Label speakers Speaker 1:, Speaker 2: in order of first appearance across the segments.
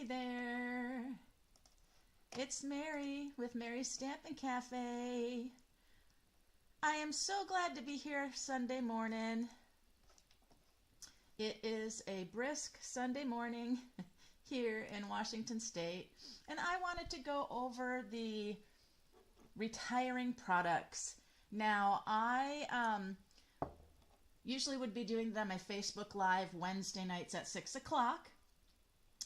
Speaker 1: Hey there, it's Mary with Mary's Stampin' Cafe. I am so glad to be here Sunday morning. It is a brisk Sunday morning here in Washington State, and I wanted to go over the retiring products. Now, I usually would be doing them a Facebook Live Wednesday nights at 6 o'clock.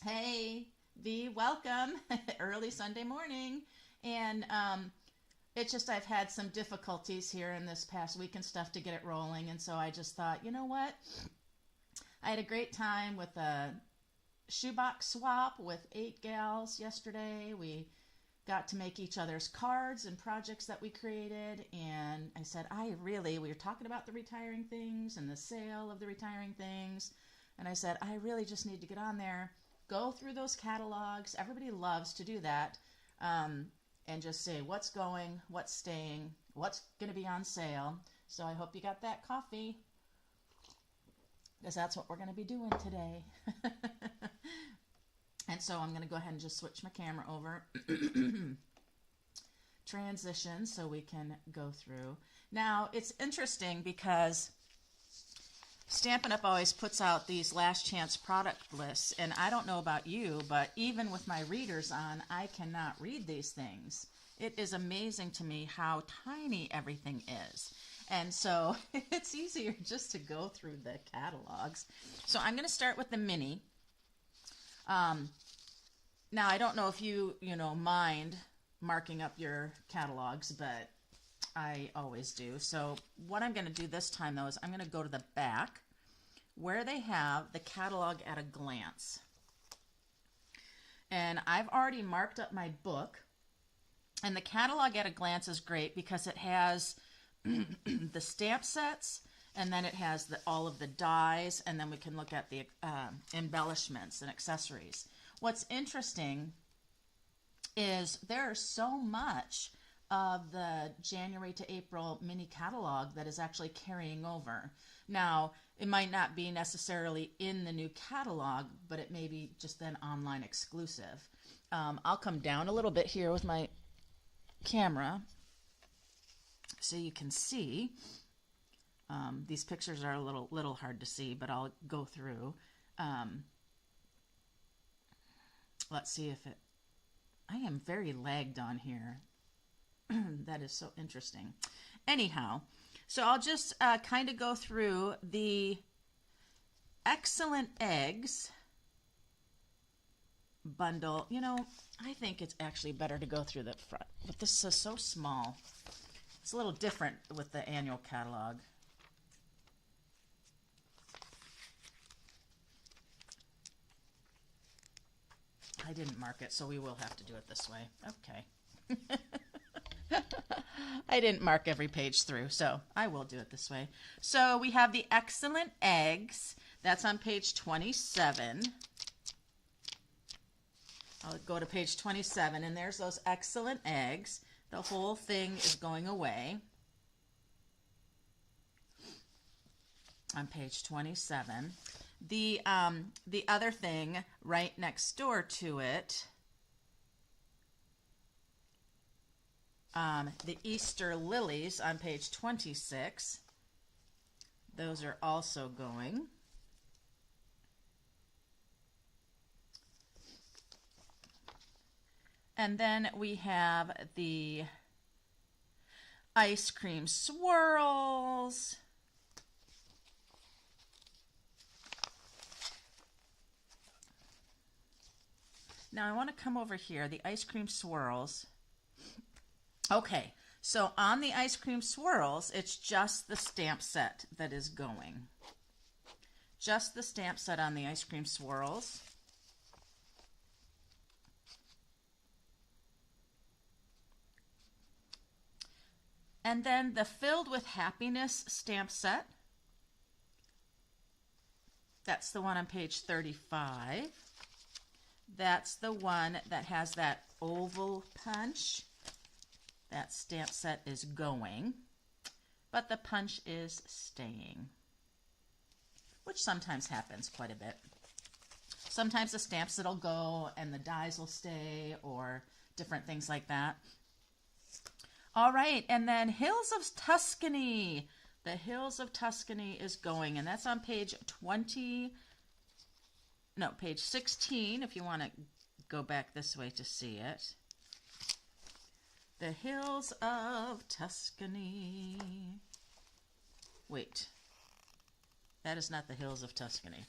Speaker 1: Hey, V, welcome. Early Sunday morning. And it's just I've had some difficulties here in this past week and stuff to get it rolling. And so I just thought, you know what? I had a great time with a shoebox swap with 8 gals yesterday. We got to make each other's cards and projects that we created. And I said, we were talking about the retiring things and the sale of the retiring things. And I said, I really just need to get on there, go through those catalogs. Everybody loves to do that. And just say what's going, what's staying, what's going to be on sale. So I hope you got that coffee, because that's what we're going to be doing today. And so I'm going to go ahead and just switch my camera over. Transition so we can go through. Now, it's interesting because Stampin' Up! Always puts out these last chance product lists, and I don't know about you, but even with my readers on, I cannot read these things. It is amazing to me how tiny everything is. And so it's easier just to go through the catalogs. So I'm going to start with the mini. Now, I don't know if you mind marking up your catalogs, but I always do. So what I'm going to do this time, though, is I'm going to go to the back where they have the catalog at a glance. And I've already marked up my book. And the catalog at a glance is great because it has the stamp sets, and then it has all of the dies, and then we can look at the embellishments and accessories. What's interesting is there's so much of the January to April mini catalog that is actually carrying over. Now, it might not be necessarily in the new catalog, but it may be just then online exclusive. I'll come down a little bit here with my camera so you can see. These pictures are a little hard to see, but I'll go through. Let's see if it... I am very lagged on here. That is so interesting. Anyhow, so I'll just kind of go through the Excellent Eggs bundle. I think it's actually better to go through the front, but this is so small. It's a little different with the annual catalog. I didn't mark it, so we will have to do it this way. Okay. I didn't mark every page through, so I will do it this way. So we have the Excellent Eggs. That's on page 27. I'll go to page 27, and there's those Excellent Eggs. The whole thing is going away on page 27. The other thing right next door to it, the Easter Lilies on page 26. Those are also going. And then we have the Ice Cream Swirls. Now I want to come over here, the Ice Cream Swirls. Okay, so on the Ice Cream Swirls, it's just the stamp set that is going. Just the stamp set on the Ice Cream Swirls. And then the Filled with Happiness stamp set. That's the one on page 35. That's the one that has that oval punch. That stamp set is going, but the punch is staying, which sometimes happens quite a bit. sometimes the stamps that'll go and the dies will stay, or different things like that. All right, and then Hills of Tuscany. The Hills of Tuscany is going, and that's on page 16, if you want to go back this way to see it. The Hills of Tuscany. Wait, that is not the Hills of Tuscany.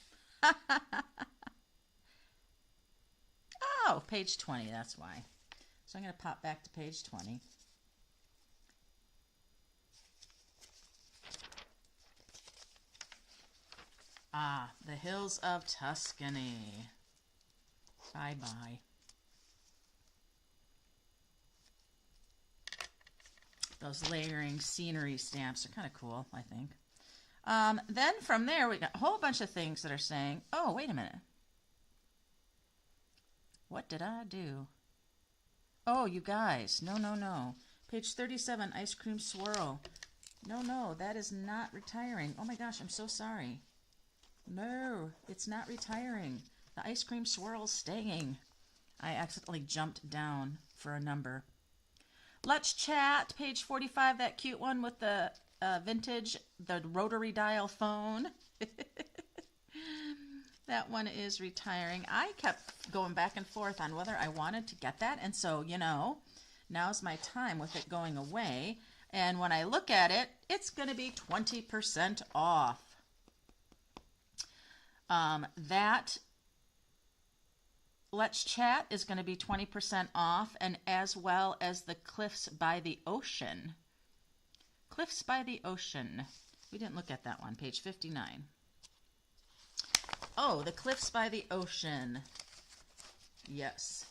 Speaker 1: Oh, page 20, that's why. So I'm going to pop back to page 20. Ah, the Hills of Tuscany. Bye-bye. Those layering scenery stamps are kind of cool, I think. Then from there, we got a whole bunch of things that are saying, oh, wait a minute. What did I do? Oh, you guys, no. Page 37, Ice Cream Swirl. No, that is not retiring. Oh my gosh, I'm so sorry. No, it's not retiring. The Ice Cream Swirl's staying. I accidentally jumped down for a number. Let's Chat, page 45, that cute one with the vintage, the rotary dial phone. That one is retiring. I kept going back and forth on whether I wanted to get that, and so, you know, now's my time with it going away. And when I look at it, it's going to be 20% off. That Let's Chat is going to be 20% off, and as well as the Cliffs by the Ocean. Cliffs by the Ocean. We didn't look at that one, page 59. Oh, the Cliffs by the Ocean. Yes.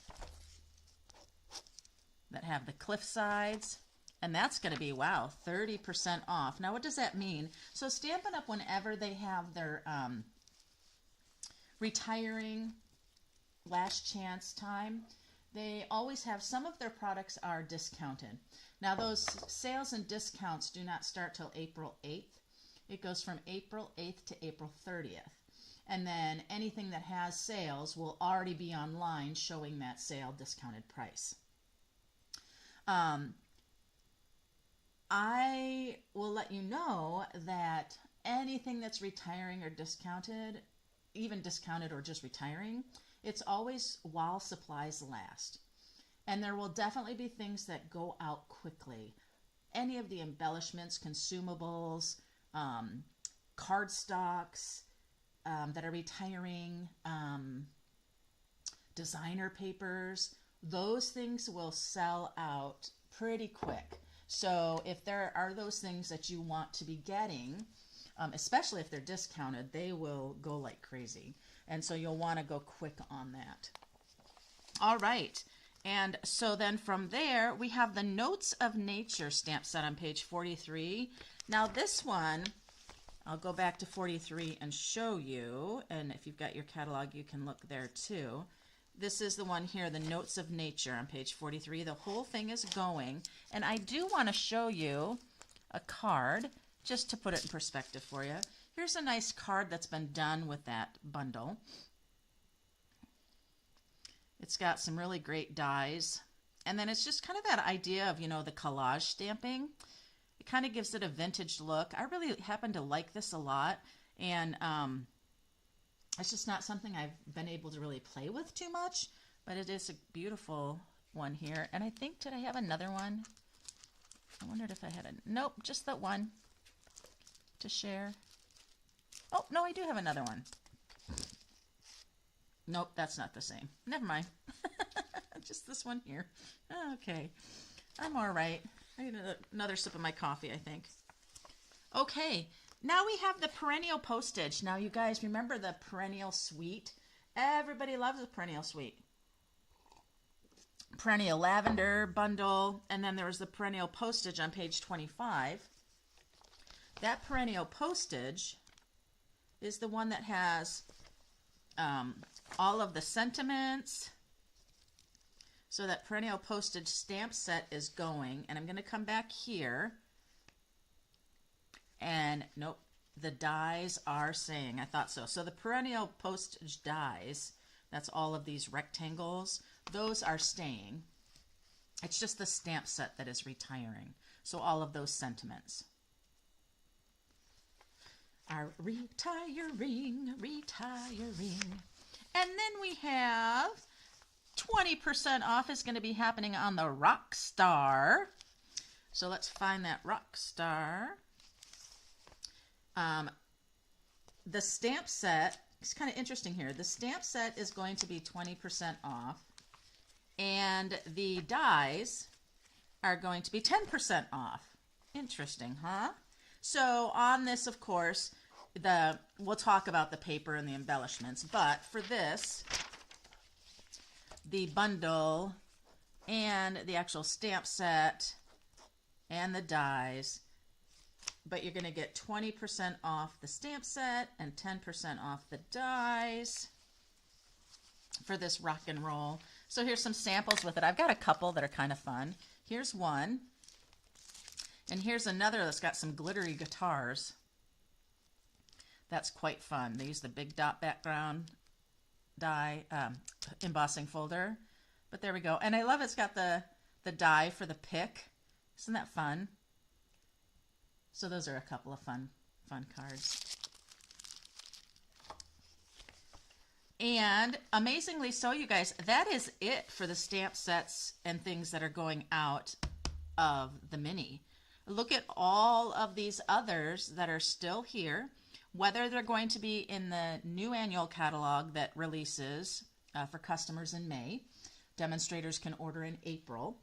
Speaker 1: That have the cliff sides. And that's going to be, wow, 30% off. Now, what does that mean? So Stampin' Up, whenever they have their retiring last chance time, they always have, some of their products are discounted. Now, those sales and discounts do not start till April 8th. It goes from April 8th to April 30th. And then anything that has sales will already be online showing that sale discounted price. I will let you know that anything that's retiring or discounted, even discounted or just retiring, it's always while supplies last. And there will definitely be things that go out quickly. Any of the embellishments, consumables, cardstocks that are retiring, designer papers, those things will sell out pretty quick. So if there are those things that you want to be getting, especially if they're discounted, they will go like crazy. And so you'll want to go quick on that. All right. And so then from there, we have the Notes of Nature stamp set on page 43. Now this one, I'll go back to 43 and show you. And if you've got your catalog, you can look there too. This is the one here, the Notes of Nature on page 43. The whole thing is going. And I do want to show you a card just to put it in perspective for you. Here's a nice card that's been done with that bundle. It's got some really great dies. And then it's just kind of that idea of, you know, the collage stamping. It kind of gives it a vintage look. I really happen to like this a lot. And it's just not something I've been able to really play with too much. But it is a beautiful one here. And I think, did I have another one? I wondered if I had a... Nope, just that one to share. Oh, no, I do have another one. Nope, that's not the same. Never mind. Just this one here. Okay. I'm all right. I need another sip of my coffee, I think. Okay. Now we have the Perennial Postage. Now, you guys remember the Perennial Suite? Everybody loves the Perennial Suite. Perennial Lavender bundle. And then there was the Perennial Postage on page 25. That Perennial Postage is the one that has all of the sentiments. So that Perennial Postage stamp set is going. And I'm going to come back here. And nope, the dies are saying, I thought so. So the Perennial Postage dies That's all of these rectangles. Those are staying. It's just the stamp set that is retiring. So all of those sentiments are retiring. And then we have 20% off is going to be happening on the Rock Star. So let's find that Rock Star. The stamp set, it's kind of interesting here. The stamp set is going to be 20% off. And the dies are going to be 10% off. Interesting, huh? So on this, of course, we'll talk about the paper and the embellishments. But for this, the bundle and the actual stamp set and the dies, but you're going to get 20% off the stamp set and 10% off the dies for this rock and roll. So here's some samples with it. I've got a couple that are kind of fun. Here's one. And here's another that's got some glittery guitars. That's quite fun. They use the big dot background die embossing folder. But there we go. And I love it's got the die for the pick. Isn't that fun? So those are a couple of fun cards. And amazingly so, you guys, that is it for the stamp sets and things that are going out of the mini. Look at all of these others that are still here, whether they're going to be in the new annual catalog that releases for customers in May. Demonstrators can order in April.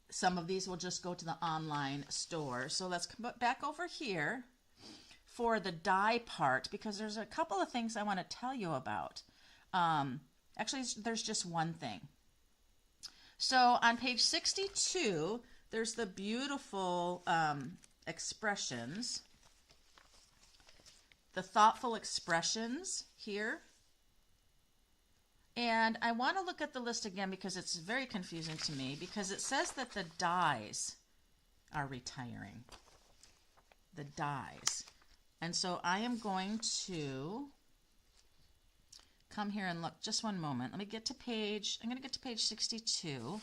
Speaker 1: Some of these will just go to the online store. So let's come back over here for the die part, because there's a couple of things I want to tell you about. Actually, there's just one thing. So on page 62, there's the beautiful expressions, the thoughtful expressions here. And I want to look at the list again because it's very confusing to me, because it says that the dies are retiring. The dies. And so I am going to come here and look just one moment. Let me get to page, I'm going to get to page 62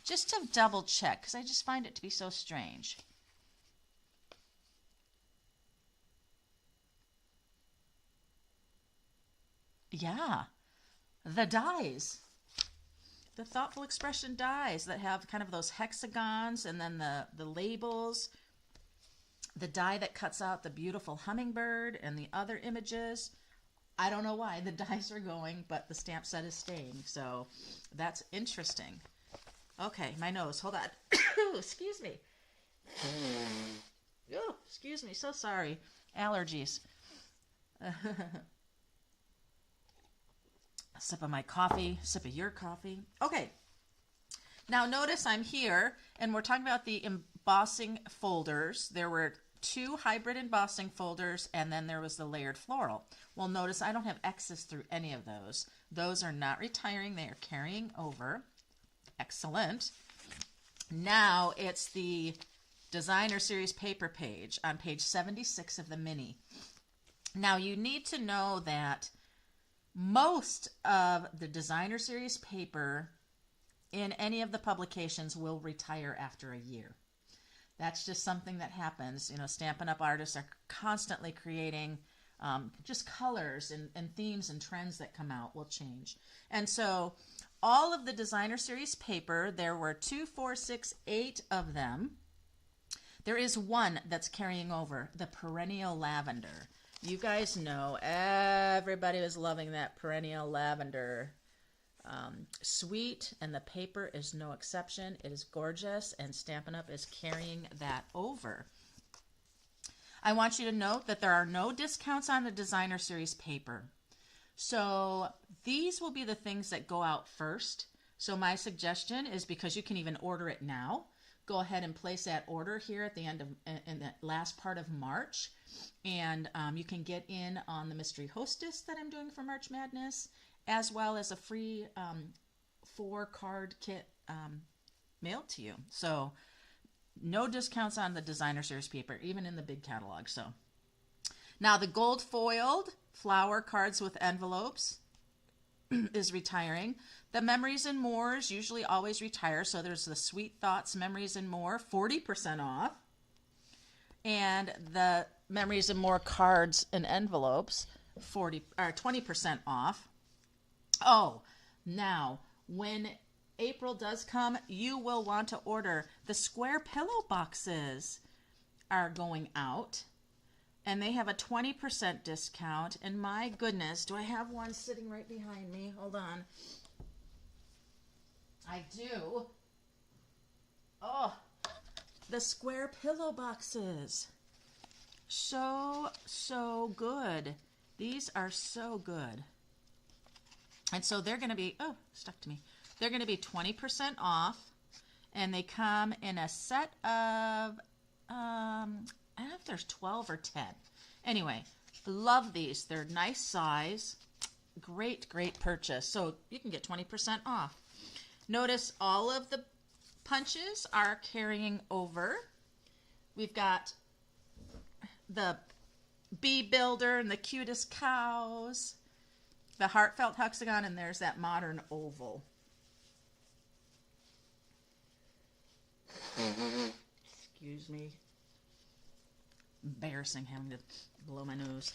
Speaker 1: just to double check, because I just find it to be so strange. Yeah, the dies. The thoughtful expression dies that have kind of those hexagons and then the labels. The die that cuts out the beautiful hummingbird and the other images. I don't know why the dies are going, but the stamp set is staying. So that's interesting. Okay, my nose. Hold on. Excuse me. Oh, excuse me. So sorry. Allergies. A sip of my coffee. Sip of your coffee. Okay. Now notice I'm here, and we're talking about the embossing folders. There were 2 hybrid embossing folders, and then there was the layered floral. Well, notice I don't have X's through any of those. Those are not retiring. They are carrying over. Excellent. Now it's the Designer Series paper page on page 76 of the mini. Now you need to know that most of the Designer Series paper in any of the publications will retire after a year. That's just something that happens. You know, Stampin' Up! Artists are constantly creating just colors and themes and trends that come out will change. And so all of the Designer Series paper, there were 2, 4, 6, 8 of them. There is one that's carrying over, the Perennial Lavender. You guys know everybody was loving that Perennial Lavender. Sweet, and the paper is no exception. It is gorgeous, and Stampin' Up! Is carrying that over. I want you to note that there are no discounts on the Designer Series paper. So these will be the things that go out first. So my suggestion is, because you can even order it now, go ahead and place that order here at the end of, in the last part of March. And you can get in on the Mystery Hostess that I'm doing for March Madness, as well as a free 4-card kit mailed to you. So no discounts on the Designer Series paper, even in the big catalog. So Now the gold foiled flower cards with envelopes is retiring. The Memories and Mores usually always retire. So there's the Sweet Thoughts Memories and More, 40% off. And the Memories and More cards and envelopes, 20% off. Oh, now when April does come, you will want to order the square pillow boxes are going out. And they have a 20% discount. And my goodness, do I have one sitting right behind me? Hold on. I do. Oh, the square pillow boxes. So good. These are so good. And so they're going to be, oh, stuck to me. They're going to be 20% off. And they come in a set of, I don't know if there's 12 or 10. Anyway, love these. They're nice size. Great purchase. So you can get 20% off. Notice all of the punches are carrying over. We've got the bee builder and the cutest cows, the heartfelt hexagon, and there's that modern oval. Excuse me. Embarrassing having to blow my nose.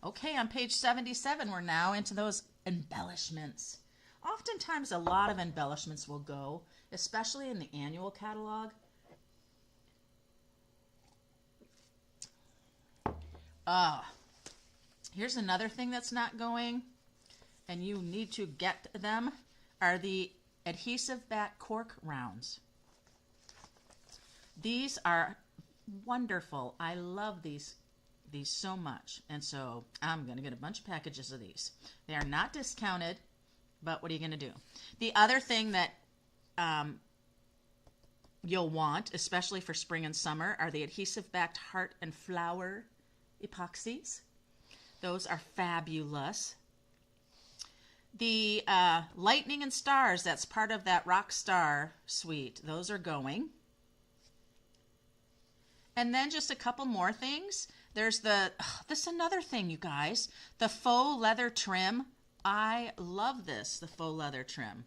Speaker 1: Okay, on page 77, we're now into those embellishments. Oftentimes, a lot of embellishments will go, especially in the annual catalog. Here's another thing that's not going, and you need to get them, are the adhesive back cork rounds. These are wonderful. I love these so much, and so I'm going to get a bunch of packages of these. They are not discounted, but what are you going to do? The other thing that you'll want, especially for spring and summer, are the adhesive backed heart and flower epoxies. Those are fabulous. The lightning and stars, that's part of that rock star suite. Those are going. And then just a couple more things. There's this is another thing, you guys. The faux leather trim. I love this, the faux leather trim.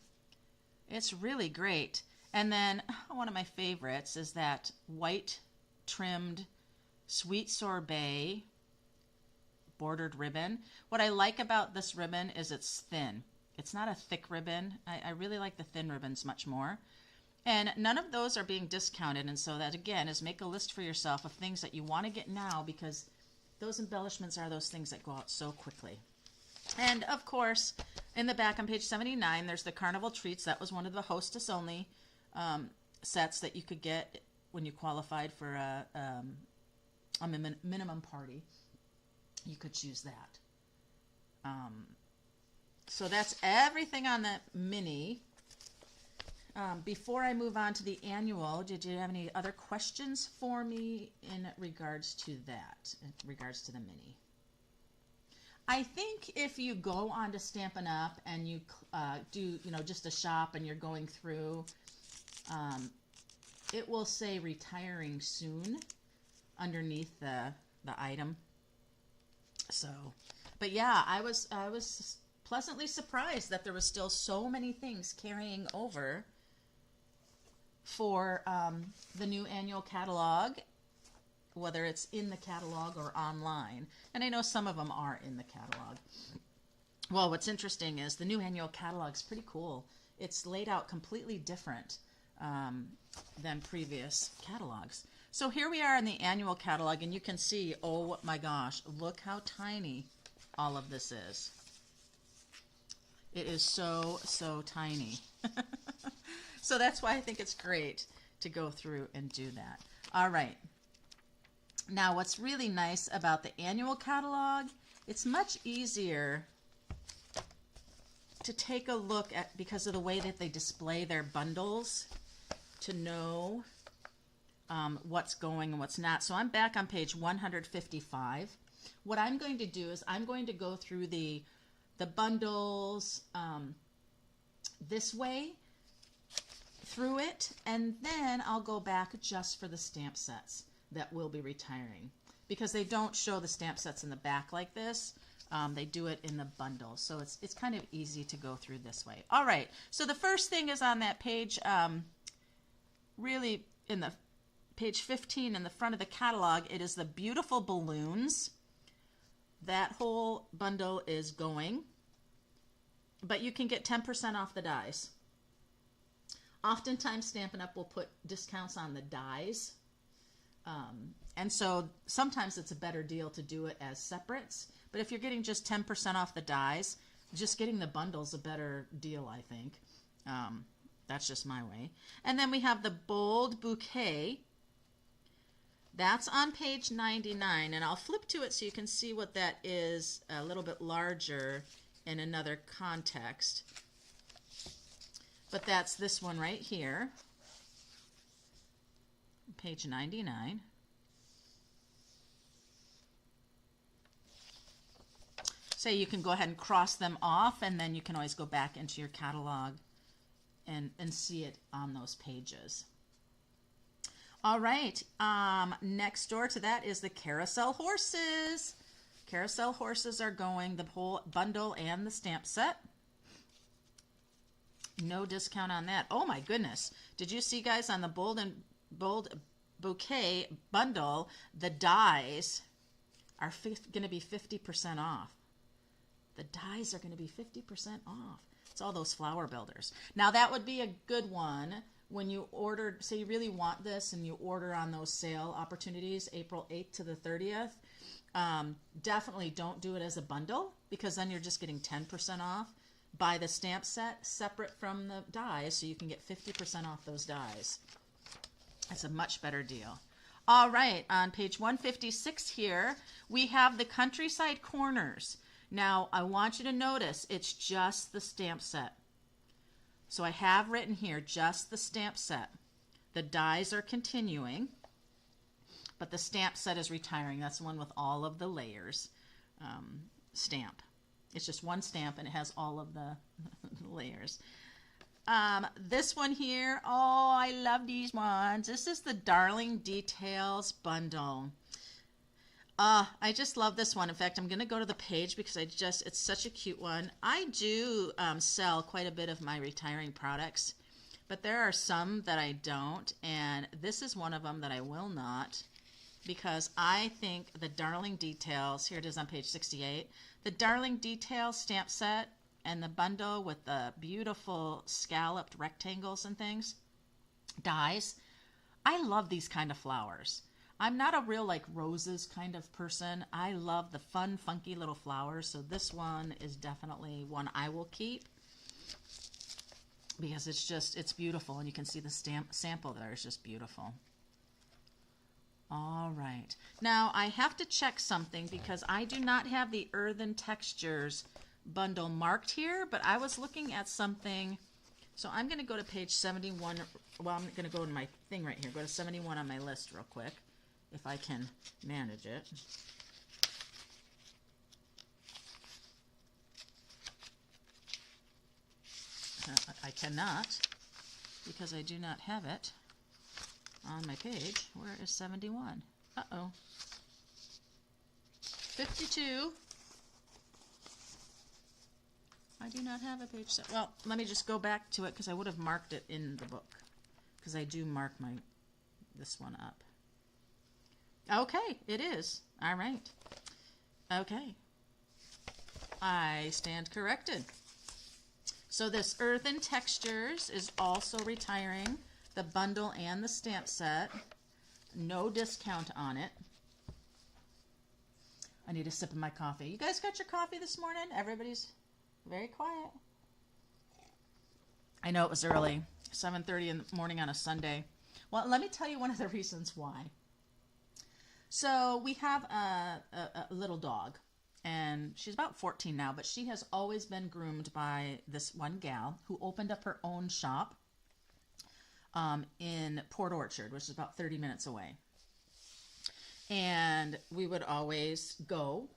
Speaker 1: It's really great. And then one of my favorites is that white trimmed sweet sorbet bordered ribbon. What I like about this ribbon is it's thin. It's not a thick ribbon. I really like the thin ribbons much more. And none of those are being discounted. And so that, again, is make a list for yourself of things that you want to get now, because those embellishments are those things that go out so quickly. And, of course, in the back on page 79, there's the Carnival Treats. That was one of the hostess-only sets that you could get when you qualified for a minimum party. You could choose that. So that's everything on the mini. Before I move on to the annual, did you have any other questions for me in regards to that, in regards to the mini? I think if you go on to Stampin' Up! And you do, just a shop and you're going through, it will say retiring soon underneath the item. So, but yeah, I was pleasantly surprised that there was still so many things carrying over for the new annual catalog, whether it's in the catalog or online. And I know some of them are in the catalog. Well, what's interesting is the new annual catalog is pretty cool. It's laid out completely different than previous catalogs. So here we are in the annual catalog, and you can see, oh my gosh, look how tiny all of this is. It is so tiny. So that's why I think it's great to go through and do that. All right. Now, what's really nice about the annual catalog, it's much easier to take a look at, because of the way that they display their bundles, to know what's going and what's not. So I'm back on page 155. What I'm going to do is I'm going to go through the bundles this way through it, and then I'll go back just for the stamp sets that will be retiring, because they don't show the stamp sets in the back like this. They do it in the bundle. So it's kind of easy to go through this way. All right. So the first thing is on that page, really in the page 15 in the front of the catalog, it is the beautiful balloons. That whole bundle is going, but you can get 10% off the dies. Oftentimes Stampin' Up! Will put discounts on the dies. And so sometimes it's a better deal to do it as separates. But if you're getting just 10% off the dies, just getting the bundle's a better deal, I think. That's just my way. And then we have the Bold Bouquet. That's on page 99. And I'll flip to it so you can see what that is a little bit larger in another context. But that's this one right here. Page 99. So you can go ahead and cross them off, and then you can always go back into your catalog and see it on those pages. All right, next door to that is the Carousel Horses. Carousel Horses are going the whole bundle and the stamp set. No discount on that. Oh my goodness. Did you see, guys, on the Bold Bouquet bundle, the dies are going to be 50% off. The dies are going to be 50% off. It's all those flower builders. Now that would be a good one when you order, say you really want this and you order on those sale opportunities, April 8th to the 30th. Definitely don't do it as a bundle, because then you're just getting 10% off. Buy the stamp set separate from the dies so you can get 50% off those dies. It's a much better deal. All right, on page 156 here, we have the Countryside Corners. Now, I want you to notice it's just the stamp set. So I have written here just the stamp set. The dies are continuing, but the stamp set is retiring. That's the one with all of the layers stamp. It's just one stamp and it has all of the layers. This one here, oh, I love these ones. This is the Darling Details bundle. I just love this one. In fact, I'm going to go to the page because it's such a cute one. I do sell quite a bit of my retiring products, but there are some that I don't, and this is one of them that I will not, because I think the Darling Details, here it is on page 68, the Darling Details stamp set and the bundle with the beautiful scalloped rectangles and things, dies. I love these kind of flowers. I'm not a real like roses kind of person. I love the fun, funky little flowers. So this one is definitely one I will keep because it's beautiful. And you can see the sample there is just beautiful. All right. Now I have to check something because I do not have the Earthen Textures bundle marked here, but I was looking at something. So I'm going to go to page 71. Well, I'm going to go to my thing right here. Go to 71 on my list real quick, if I can manage it. I cannot, because I do not have it on my page. Where is 71? Uh-oh. 52. I do not have a page set. Well, let me just go back to it because I would have marked it in the book, because I do mark this one up. Okay, it is. All right. Okay. I stand corrected. So this Earthen Textures is also retiring, the bundle and the stamp set. No discount on it. I need a sip of my coffee. You guys got your coffee this morning? Everybody's very quiet. I know it was early, 7:30 in the morning on a Sunday. Well, let me tell you one of the reasons why. So we have a little dog, and she's about 14 now, but she has always been groomed by this one gal who opened up her own shop in Port Orchard, which is about 30 minutes away. And we would always go,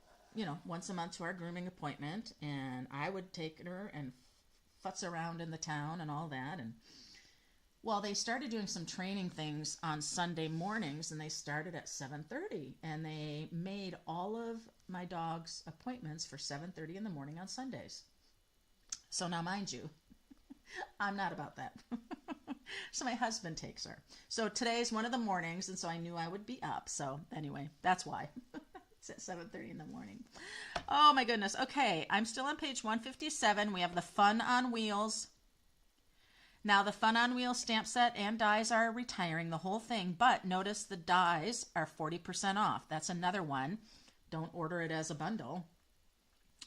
Speaker 1: once a month to our grooming appointment, and I would take her and futz around in the town and all that. Well, they started doing some training things on Sunday mornings, and they started at 7:30, and they made all of my dog's appointments for 7:30 in the morning on Sundays. So now, mind you, I'm not about that. So my husband takes her. So today's one of the mornings, and so I knew I would be up. So anyway, that's why. It's at 7:30 in the morning. Oh my goodness. Okay, I'm still on page 157. We have the Fun on Wheels. Now the Fun on Wheels stamp set and dies are retiring, the whole thing, but notice the dies are 40% off. That's another one. Don't order it as a bundle.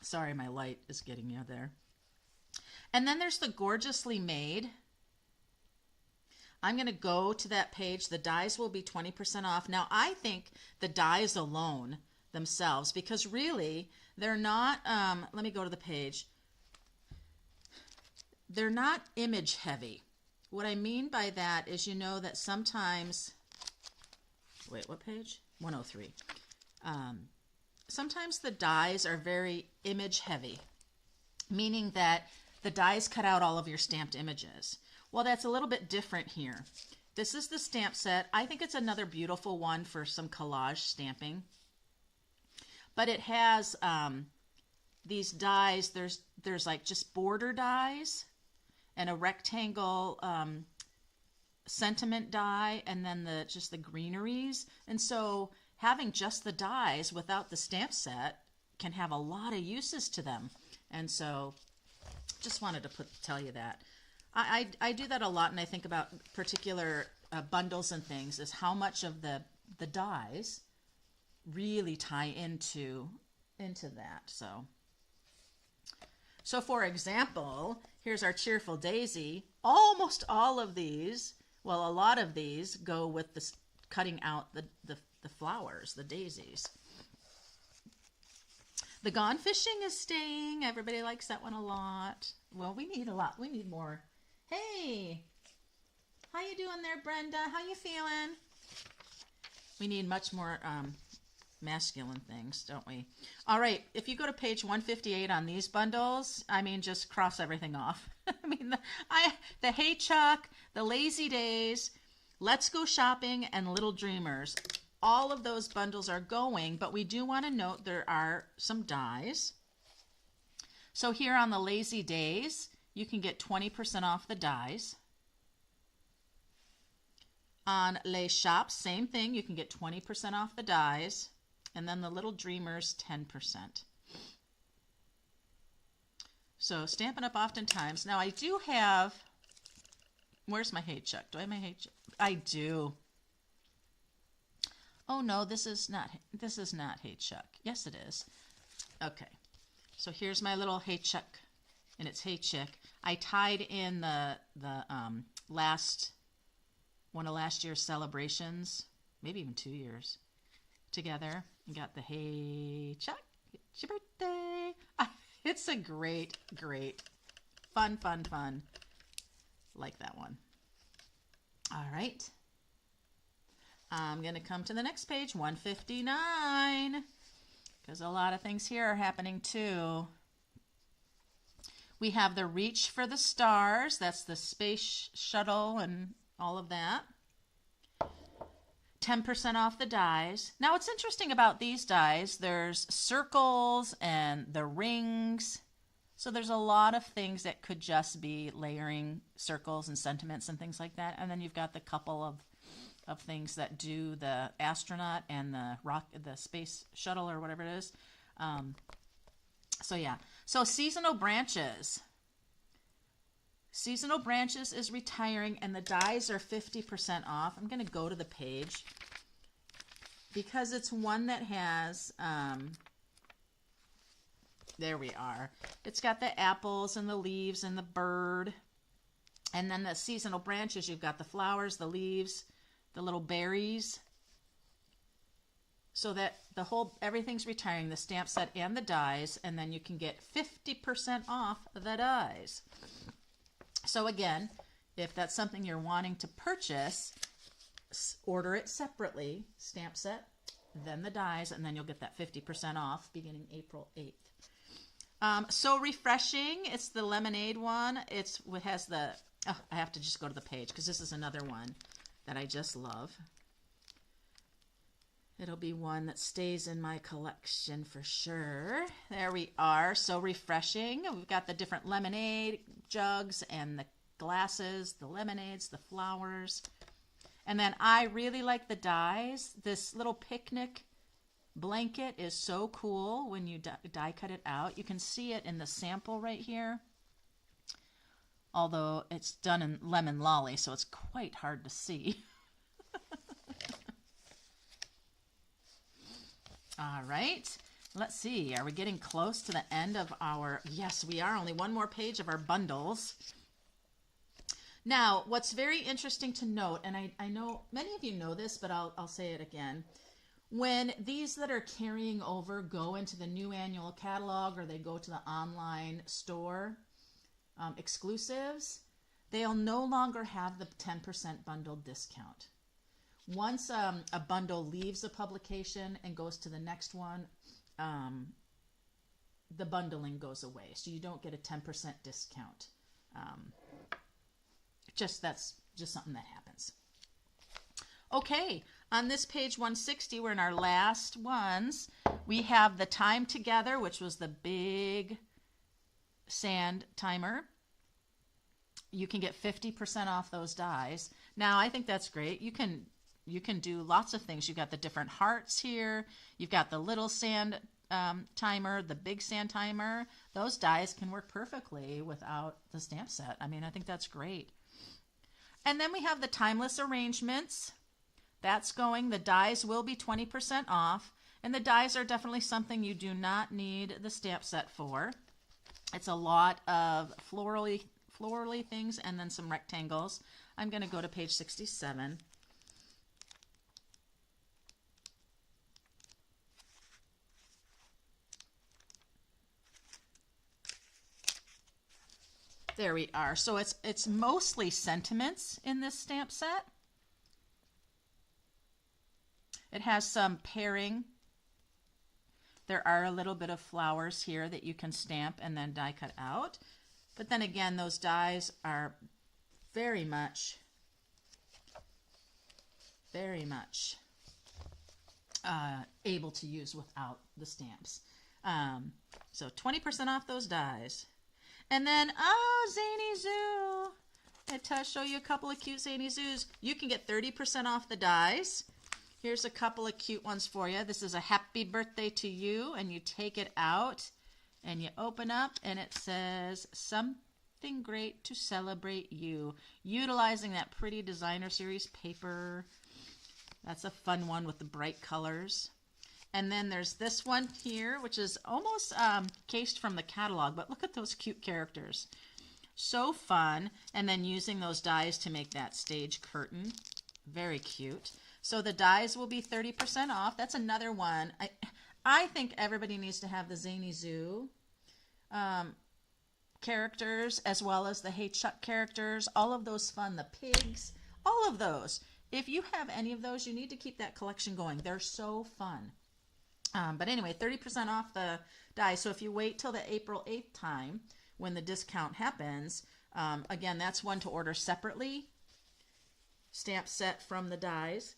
Speaker 1: Sorry, my light is getting you there. And then there's the Gorgeously Made. I'm going to go to that page. The dies will be 20% off. Now, I think the dies alone themselves, because really they're not, let me go to the page. They're not image heavy. What I mean by that is, you know that sometimes, wait, what page? 103. Sometimes the dies are very image heavy, meaning that the dies cut out all of your stamped images. Well, that's a little bit different here. This is the stamp set. I think it's another beautiful one for some collage stamping. But it has these dies. There's like just border dies and a rectangle sentiment die, and then just the greeneries. And so having just the dies without the stamp set can have a lot of uses to them. And so just wanted to tell you that. I do that a lot, and I think about particular bundles and things, is how much of the dies really tie into that. So for example, here's our Cheerful Daisy. Almost all of these, well, a lot of these go with the cutting out the flowers, the daisies. The Gone Fishing is staying. Everybody likes that one a lot. Well, we need a lot. We need more. Hey, how you doing there, Brenda? How you feeling? We need much more masculine things, don't we? All right, if you go to page 158 on these bundles, I mean, just cross everything off. I mean, the Hey Chuck, the Lazy Days, Let's Go Shopping, and Little Dreamers. All of those bundles are going, but we do want to note there are some dies. So here on the Lazy Days, you can get 20% off the dies. On Les Shops, same thing. You can get 20% off the dies. And then the Little Dreamers, 10%. So Stampin' Up! Oftentimes. Now I do have, where's my Hey Chuck? Do I have my Hey Chuck? I do. Oh no, this is not Hey Chuck. Yes, it is. Okay. So here's my little Hey Chuck, and it's Hey Chick. I tied in the one of last year's celebrations, maybe even 2 years, together. And got the Hey Chuck, it's your birthday. It's a great, fun. Like that one. All right. I'm going to come to the next page, 159, because a lot of things here are happening too. We have the Reach for the Stars. That's the space shuttle and all of that. 10% off the dies. Now, what's interesting about these dies, there's circles and the rings. So there's a lot of things that could just be layering circles and sentiments and things like that. And then you've got the couple of things that do the astronaut and the space shuttle or whatever it is. So yeah. So Seasonal Branches. Seasonal Branches is retiring, and the dies are 50% off. I'm going to go to the page because it's one that has, there we are. It's got the apples and the leaves and the bird. And then the Seasonal Branches, you've got the flowers, the leaves, the little berries. So that everything's retiring, the stamp set and the dies, and then you can get 50% off the dies. So again, if that's something you're wanting to purchase, order it separately, stamp set, then the dies, and then you'll get that 50% off beginning April 8th. So Refreshing, it's the lemonade one. It has the Oh, I have to just go to the page because this is another one that I just love. It'll be one that stays in my collection for sure. There we are. So refreshing. We've got the different lemonade jugs and the glasses, the lemonades, the flowers. And then I really like the dies. This little picnic blanket is so cool when you die cut it out. You can see it in the sample right here. Although it's done in lemon lolly, so it's quite hard to see. All right, let's see. Are we getting close to the end of our... Yes, we are. Only one more page of our bundles. Now, what's very interesting to note, and I know many of you know this, but I'll say it again. When these that are carrying over go into the new annual catalog or they go to the online store exclusives, they'll no longer have the 10% bundle discount. Once a bundle leaves a publication and goes to the next one, the bundling goes away. So you don't get a 10% discount. That's just something that happens. Okay, on this page 160, we're in our last ones. We have the Time Together, which was the big sand timer. You can get 50% off those dies. Now, I think that's great. You can do lots of things. You've got the different hearts here. You've got the little sand timer, the big sand timer. Those dies can work perfectly without the stamp set. I mean, I think that's great. And then we have the timeless arrangements. That's going. The dies will be 20% off. And the dies are definitely something you do not need the stamp set for. It's a lot of florally things and then some rectangles. I'm going to go to page 67. There we are. So it's mostly sentiments in this stamp set. It has some pairing. There are a little bit of flowers here that you can stamp and then die cut out. But then again, those dies are very much able to use without the stamps. So 20% off those dies. And then, oh, Zany Zoo. I'll show you a couple of cute Zany Zoos. You can get 30% off the dies. Here's a couple of cute ones for you. This is a happy birthday to you, and you take it out, and you open up, and it says, something great to celebrate you. Utilizing that pretty designer series paper. That's a fun one with the bright colors. And then there's this one here, which is almost cased from the catalog, but look at those cute characters. So fun. And then using those dies to make that stage curtain. Very cute. So the dies will be 30% off. That's another one. I think everybody needs to have the Zany Zoo characters as well as the Hey Chuck characters. All of those fun. The pigs. All of those. If you have any of those, you need to keep that collection going. They're so fun. But anyway, 30% off the dies. So if you wait till the April 8th time when the discount happens, again, that's one to order separately. Stamp set from the dies.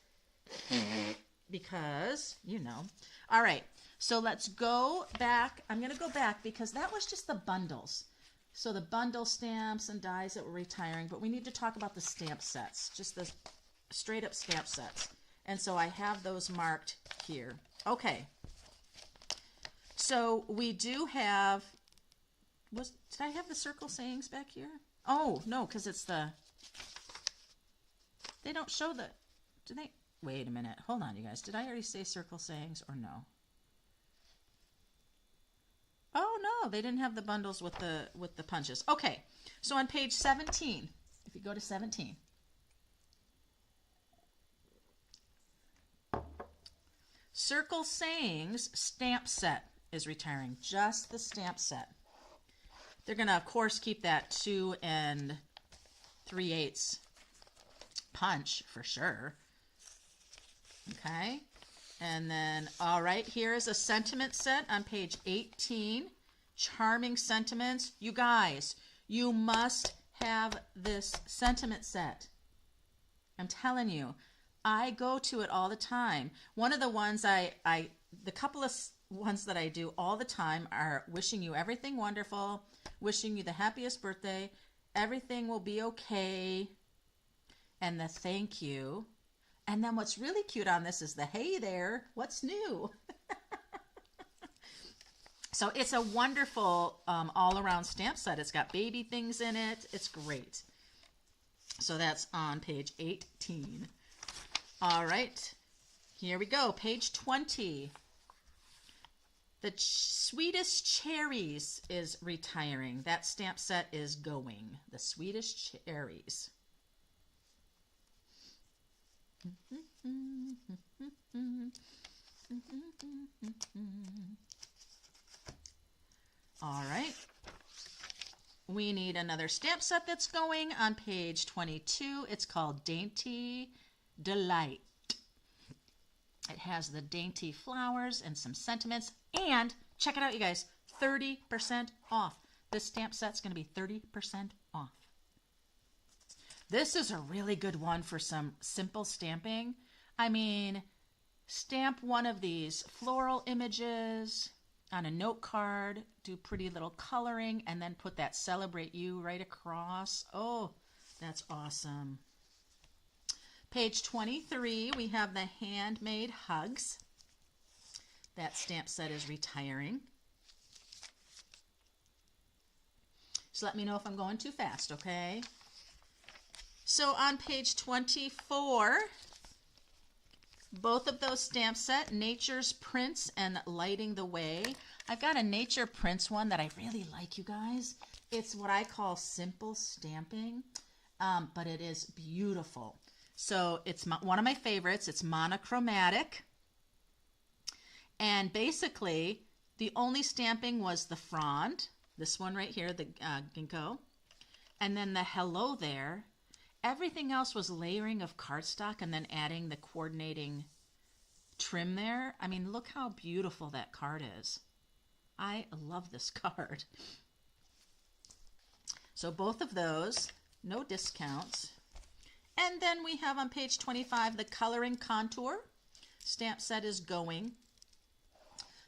Speaker 1: Because, you know. All right, so let's go back. I'm going to go back because that was just the bundles. So the bundle stamps and dies that we're retiring. But we need to talk about the stamp sets, just the straight up stamp sets. And so I have those marked here. Okay. So we do have, did I have the circle sayings back here? Oh, no, because it's they don't show do they? Wait a minute. Hold on, you guys. Did I already say circle sayings or no? Oh, no, they didn't have the bundles with the punches. Okay, so on page 17, if you go to 17. Circle Sayings stamp set is retiring, just the stamp set. They're going to, of course, keep that 2 3/8 punch for sure. Okay. And then, all right, here is a sentiment set on page 18. Charming sentiments. You guys, you must have this sentiment set. I'm telling you, I go to it all the time. One of the ones the couple of ones that I do all the time are wishing you everything wonderful, wishing you the happiest birthday, everything will be okay, and the thank you. And then what's really cute on this is the hey there, what's new? So it's a wonderful all-around stamp set. It's got baby things in it. It's great. So that's on page 18. All right, here we go. Page 20. The Sweetest Cherries is retiring. That stamp set is going. The Sweetest Cherries. All right. We need another stamp set that's going on page 22. It's called Dainty Delight. It has the dainty flowers and some sentiments. And check it out, you guys, 30% off. This stamp set's going to be 30% off. This is a really good one for some simple stamping. I mean, stamp one of these floral images on a note card, do pretty little coloring, and then put that Celebrate You right across. Oh, that's awesome. Page 23, we have the Handmade Hugs. That stamp set is retiring. So let me know if I'm going too fast, okay? So on page 24, both of those stamp set, Nature's Prints and Lighting the Way. I've got a Nature Prints one that I really like, you guys. It's what I call simple stamping, but it is beautiful. So it's one of my favorites. It's monochromatic. And basically, the only stamping was the frond, this one right here, the ginkgo, and then the hello there. Everything else was layering of cardstock and then adding the coordinating trim there. I mean, look how beautiful that card is. I love this card. So both of those, no discounts. And then we have on page 25 the Color and Contour stamp set is going.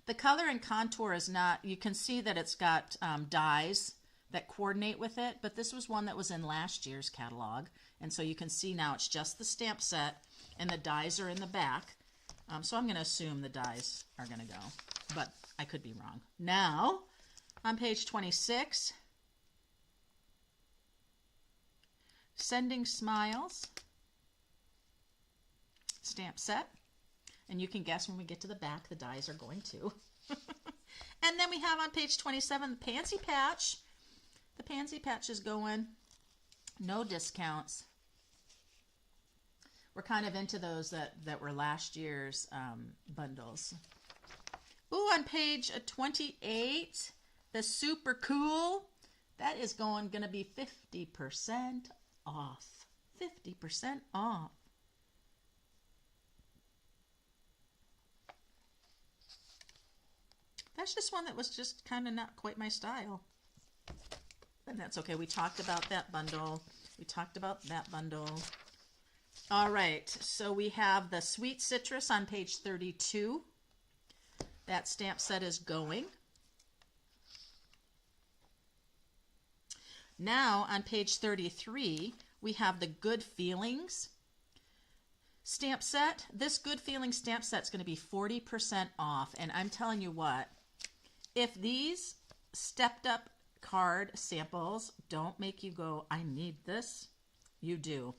Speaker 1: The Color and Contour is not, you can see that it's got dies that coordinate with it, but this was one that was in last year's catalog. And so you can see now it's just the stamp set and the dies are in the back. So I'm going to assume the dies are going to go, but I could be wrong. Now, on page 26, Sending Smiles stamp set. And you can guess when we get to the back, the dies are going to. And then we have on page 27, the Pansy Patch. The Pansy Patch is going. No discounts. We're kind of into those that were last year's bundles. Ooh, on page 28, the Super Cool. That is going to be 50% off. 50% off. That's just one that was just kind of not quite my style. And that's okay. We talked about that bundle. We talked about that bundle. All right. So we have the Sweet Citrus on page 32. That stamp set is going. Now on page 33, we have the Good Feelings stamp set. This Good Feelings stamp set is going to be 40% off. And I'm telling you what, if these stepped up card samples don't make you go, I need this, you do.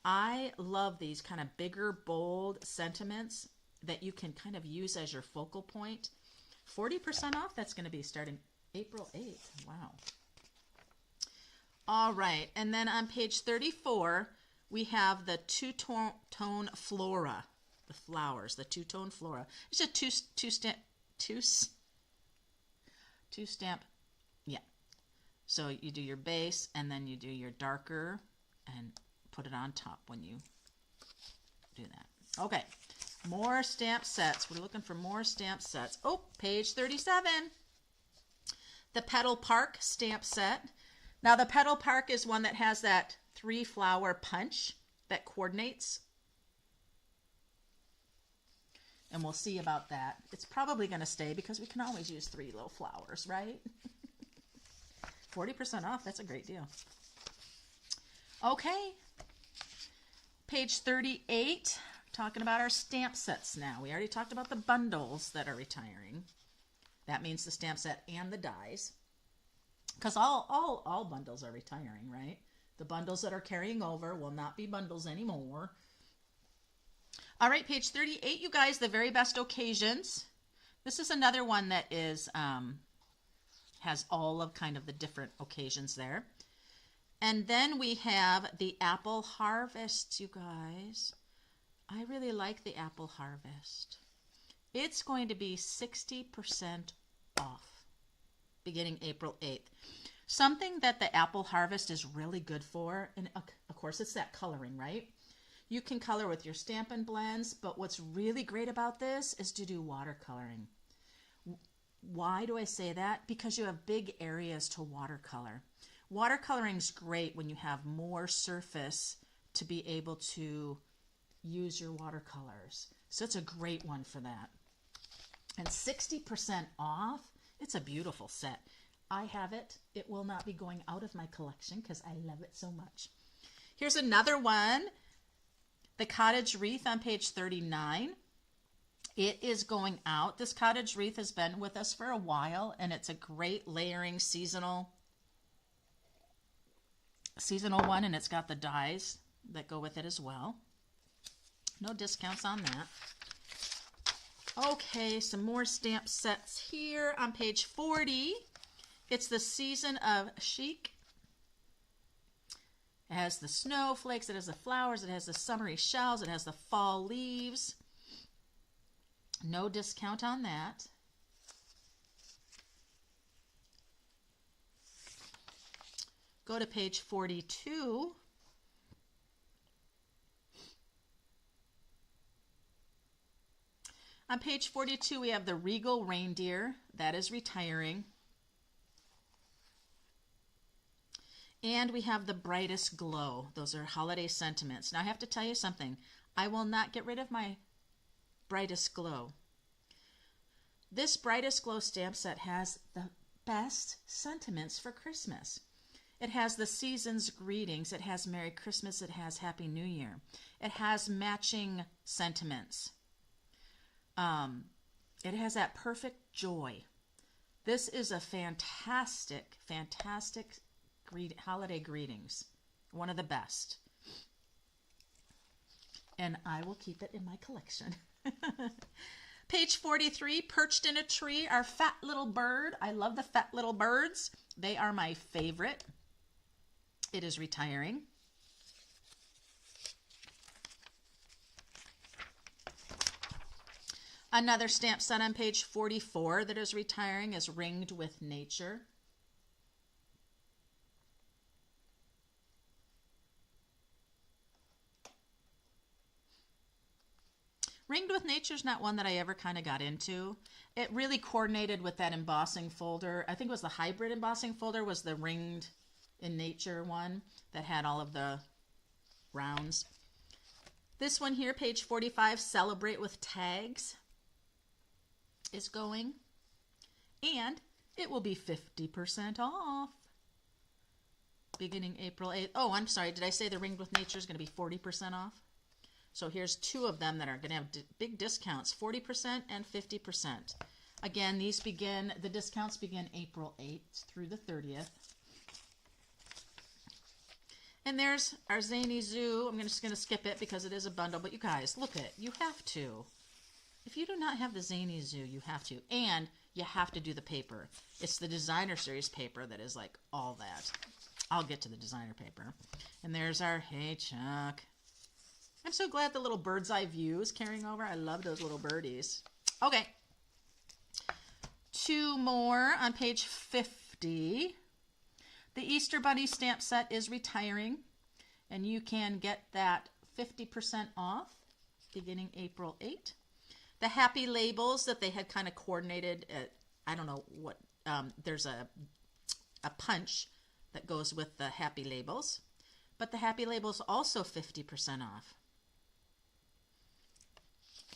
Speaker 1: I love these kind of bigger, bold sentiments that you can kind of use as your focal point. 40% off, that's going to be starting April 8th. Wow. All right, and then on page 34, we have the two-tone flora, the flowers, the two-tone flora. It's a two-stamp, yeah. So you do your base, and then you do your darker, and put it on top when you do that. Okay, more stamp sets. We're looking for more stamp sets. Oh, page 37. The Petal Park stamp set. Now the Petal Park is one that has that 3-flower punch that coordinates. And we'll see about that. It's probably going to stay because we can always use 3 little flowers, right? 40% off, that's a great deal. Okay, page 38, talking about our stamp sets now. We already talked about the bundles that are retiring. That means the stamp set and the dies. Because all bundles are retiring, right? The bundles that are carrying over will not be bundles anymore. All right, page 38, you guys, the very best occasions. This is another one that is has all of kind of the different occasions there. And then we have the apple harvest, you guys. I really like the apple harvest. It's going to be 60% off beginning April 8th. Something that the apple harvest is really good for, and of course it's that coloring, right? You can color with your Stampin' blends, but what's really great about this is to do watercoloring. Why do I say that? Because you have big areas to watercolor. Watercoloring's great when you have more surface to be able to use your watercolors. So it's a great one for that. And 60% off, it's a beautiful set. I have it. It will not be going out of my collection because I love it so much. Here's another one. The cottage wreath on page 39. It is going out. This cottage wreath has been with us for a while, and it's a great layering seasonal one, and it's got the dies that go with it as well. No discounts on that. Okay, some more stamp sets here on page 40. It's the Season of Chic. It has the snowflakes, it has the flowers, it has the summery shells, it has the fall leaves. No discount on that. Go to page 42. On page 42, we have the Regal Reindeer. That is retiring. And we have the Brightest Glow. Those are holiday sentiments. Now, I have to tell you something. I will not get rid of my Brightest Glow. This Brightest Glow stamp set has the best sentiments for Christmas. It has the season's greetings. It has Merry Christmas. It has Happy New Year. It has matching sentiments. It has that perfect joy. This is a fantastic, fantastic holiday greetings. One of the best. And I will keep it in my collection. Page 43, Perched in a Tree, our fat little bird. I love the fat little birds. They are my favorite. It is retiring. Another stamp set on page 44 that is retiring is Ringed with Nature. Ringed with Nature is not one that I ever kind of got into. It really coordinated with that embossing folder. I think it was the hybrid embossing folder was the Ringed in Nature one that had all of the rounds. This one here, page 45, Celebrate with Tags, is going. And it will be 50% off beginning April 8th. Oh, I'm sorry. Did I say the Ringed with Nature is going to be 40% off? So here's two of them that are going to have big discounts, 40% and 50%. Again, the discounts begin April 8th through the 30th. And there's our ZZoo. I'm just going to skip it because it is a bundle, but you guys, look at it. You have to. If you do not have the ZZoo, you have to. And you have to do the paper. It's the designer series paper that is like all that. I'll get to the designer paper. And there's our Hey Chuck. I'm so glad the little bird's eye view is carrying over. I love those little birdies. Okay. Two more on page 50. The Easter Bunny stamp set is retiring, and you can get that 50% off beginning April 8th. The Happy Labels that they had kind of coordinated, I don't know what, there's a punch that goes with the Happy Labels. But the Happy Labels also 50% off.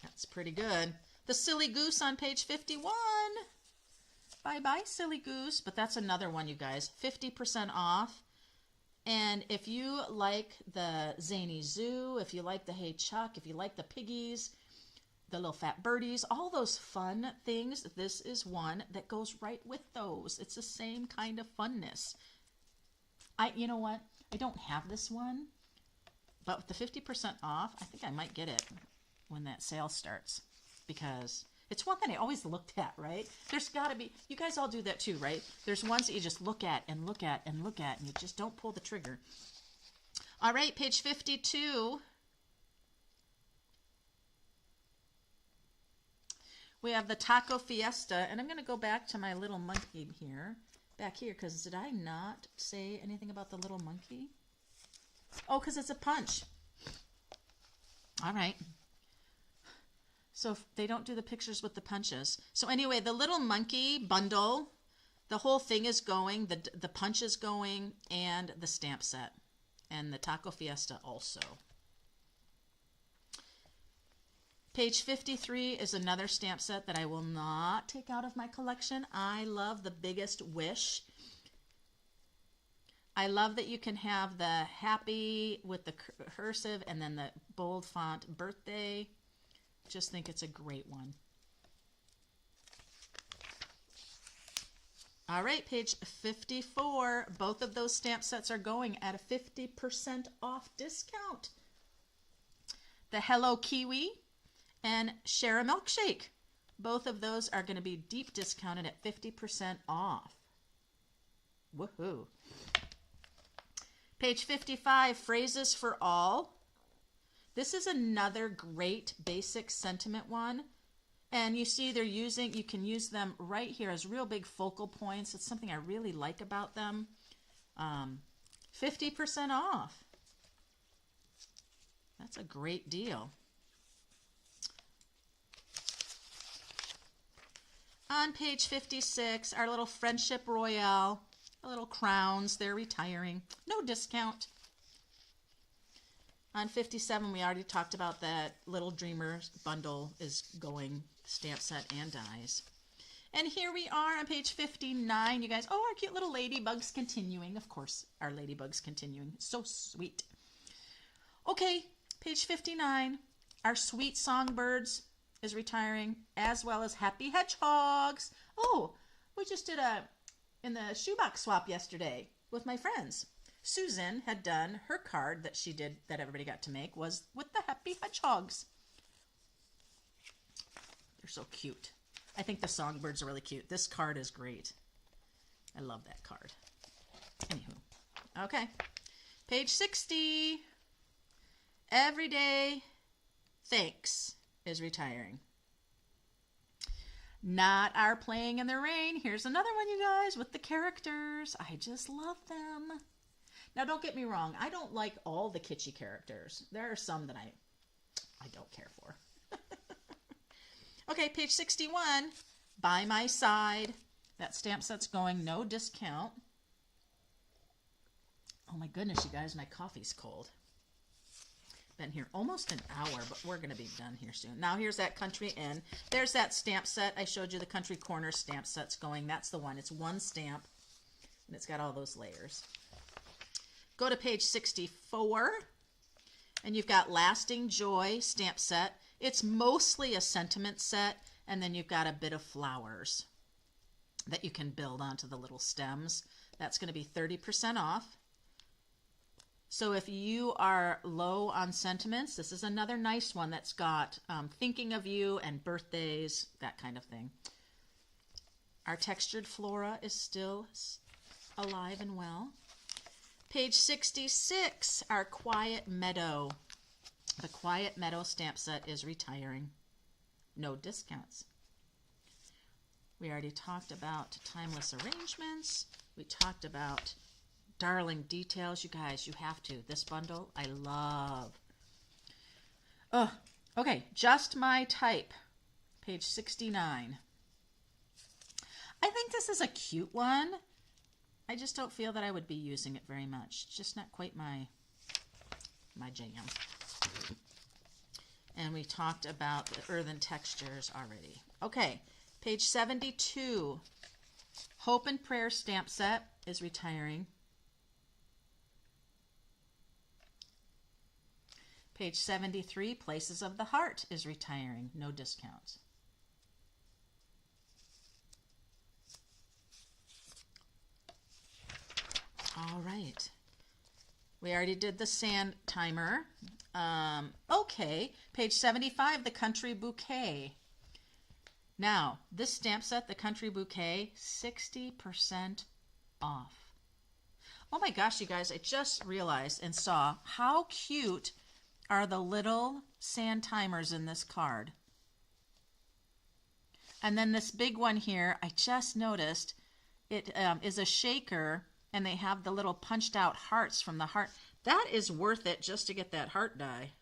Speaker 1: That's pretty good. The Silly Goose on page 51. Bye-bye, Silly Goose. But that's another one, you guys. 50% off. And if you like the ZZoo, if you like the Hey Chuck, if you like the Piggies, the Little Fat Birdies, all those fun things, this is one that goes right with those. It's the same kind of funness. You know what? I don't have this one, but with the 50% off, I think I might get it when that sale starts, because it's one that I always looked at, right? There's got to be, you guys all do that too, right? There's ones that you just look at and look at and look at, and you just don't pull the trigger. All right, page 52. We have the Taco Fiesta, and I'm going to go back to my little monkey here. Back here, because did I not say anything about the little monkey? Oh, because it's a punch. All right. So if they don't do the pictures with the punches. So anyway, the little monkey bundle, the whole thing is going, the punch is going, and the stamp set. And the Taco Fiesta also. Page 53 is another stamp set that I will not take out of my collection. I love the Biggest Wish. I love that you can have the happy with the cursive and then the bold font birthday. Just think it's a great one. All right, page 54. Both of those stamp sets are going at a 50% off discount. The Hello Kiwi and Share a Milkshake. Both of those are going to be deep discounted at 50% off. Woohoo. Page 55, Phrases for All. This is another great basic sentiment one. And you see they're using, you can use them right here as real big focal points. It's something I really like about them. 50% off. That's a great deal. On page 56, our little Friendship Royale, the little crowns, they're retiring. No discount. On 57, we already talked about that Little Dreamers bundle is going, stamp set and dies. And here we are on page 59, you guys. Oh, our cute little ladybugs continuing. Of course, our ladybugs continuing. So sweet. Okay, page 59, our Sweet Songbirds is retiring, as well as Happy Hedgehogs. Oh, we just did in the shoebox swap yesterday with my friends. Susan had done her card that she did, that everybody got to make, was with the Happy Hedgehogs. They're so cute. I think the songbirds are really cute. This card is great. I love that card. Anywho. Okay. Page 60. Everyday Thanks is retiring. Not our Playing in the Rain. Here's another one, you guys, with the characters. I just love them. Now, don't get me wrong. I don't like all the kitschy characters. There are some that I don't care for. Okay, page 61. By My Side. That stamp set's going, no discount. Oh my goodness, you guys, my coffee's cold. Been here almost an hour, but we're going to be done here soon. Now, here's that Country Inn. There's that stamp set. I showed you the Country Corner stamp sets going. That's the one. It's one stamp, and it's got all those layers. Go to page 64, and you've got Lasting Joy stamp set. It's mostly a sentiment set, and then you've got a bit of flowers that you can build onto the little stems. That's going to be 30% off. So if you are low on sentiments, this is another nice one that's got thinking of you and birthdays, that kind of thing. Our Textured Flora is still alive and well. Page 66, our Quiet Meadow. The Quiet Meadow stamp set is retiring. No discounts. We already talked about Timeless Arrangements. We talked about Darling Details. You guys, you have to. This bundle, I love. Oh, okay. Just My Type. Page 69. I think this is a cute one. I just don't feel that I would be using it very much. It's just not quite my jam. And we talked about the earthen textures already. Okay, page 72. Hope and Prayer stamp set is retiring. Page 73, Places of the Heart is retiring. No discounts. All right. We already did the sand timer. Okay, page 75, the Country Bouquet. Now, this stamp set, the Country Bouquet, 60% off. Oh my gosh, you guys, I just realized and saw how cute are the little sand timers in this card. And then this big one here, I just noticed, it is a shaker, and they have the little punched out hearts from the heart. That is worth it just to get that heart die.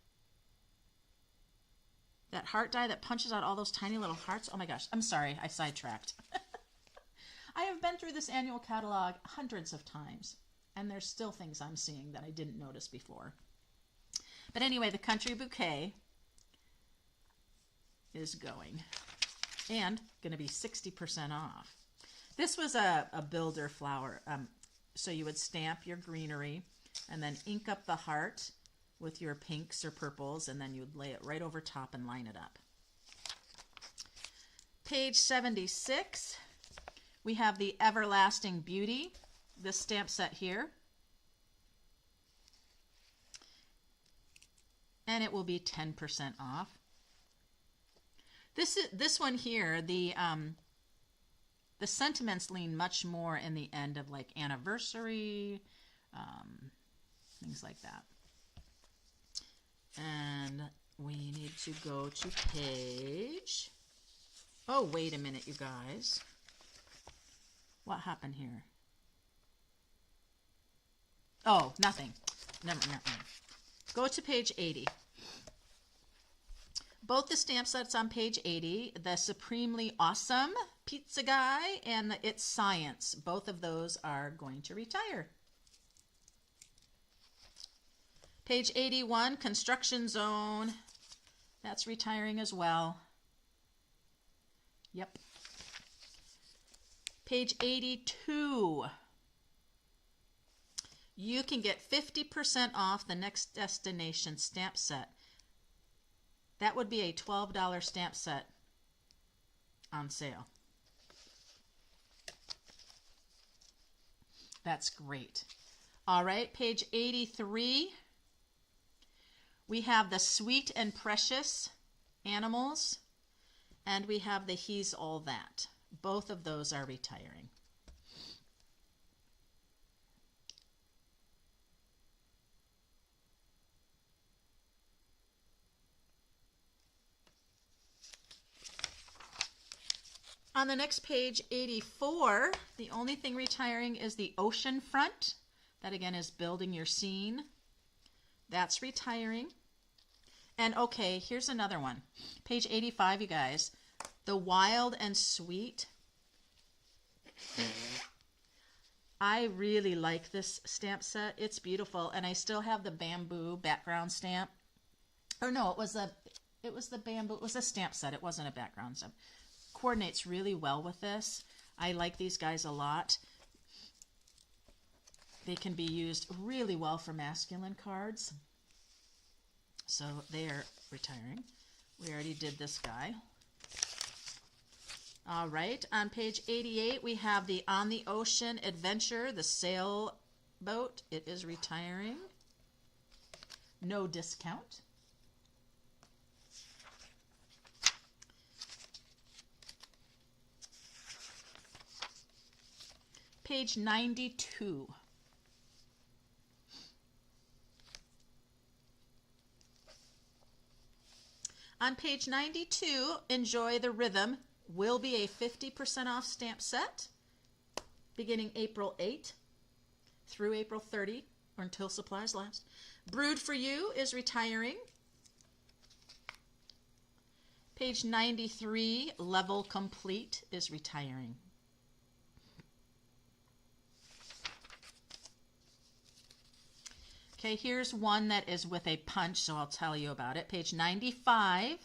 Speaker 1: That heart die that punches out all those tiny little hearts. Oh my gosh, I'm sorry, I sidetracked. I have been through this annual catalog hundreds of times, and there's still things I'm seeing that I didn't notice before. But anyway, the Country Bouquet is going, and going to be 60% off. This was a builder flower. So you would stamp your greenery and then ink up the heart with your pinks or purples, and then you'd lay it right over top and line it up. Page 76, we have the Everlasting Beauty, this stamp set here. And it will be 10% off. This one here, the sentiments lean much more in the end of like anniversary, things like that. And we need to go to page... Oh, wait a minute, you guys. What happened here? Oh, nothing. Never mind. Go to page 80. Both the stamp sets on page 80, the Supremely Awesome Pizza Guy and the It's Science, both of those are going to retire. Page 81, Construction Zone, that's retiring as well. Yep. Page 82. You can get 50% off the Next Destination stamp set. That would be a $12 stamp set on sale. That's great. All right, page 83. We have the Sweet and Precious Animals, and we have the He's All That. Both of those are retiring. On the next page, 84, the only thing retiring is the Ocean Front. That again is building your scene. That's retiring. And okay, here's another one. Page 85, you guys. The Wild and Sweet. I really like this stamp set. It's beautiful, and I still have the bamboo background stamp. Or no, it was the bamboo. It was a stamp set. It wasn't a background stamp. Coordinates really well with this. I like these guys a lot. They can be used really well for masculine cards. So they are retiring. We already did this guy. All right, on page 88, we have the On the Ocean Adventure, the sailboat. It is retiring. No discount. Page 92. On page 92, Enjoy the Rhythm will be a 50% off stamp set beginning April 8 through April 30 or until supplies last. Brewed for You is retiring. Page 93, Level Complete is retiring. Okay, here's one that is with a punch, so I'll tell you about it. Page 95,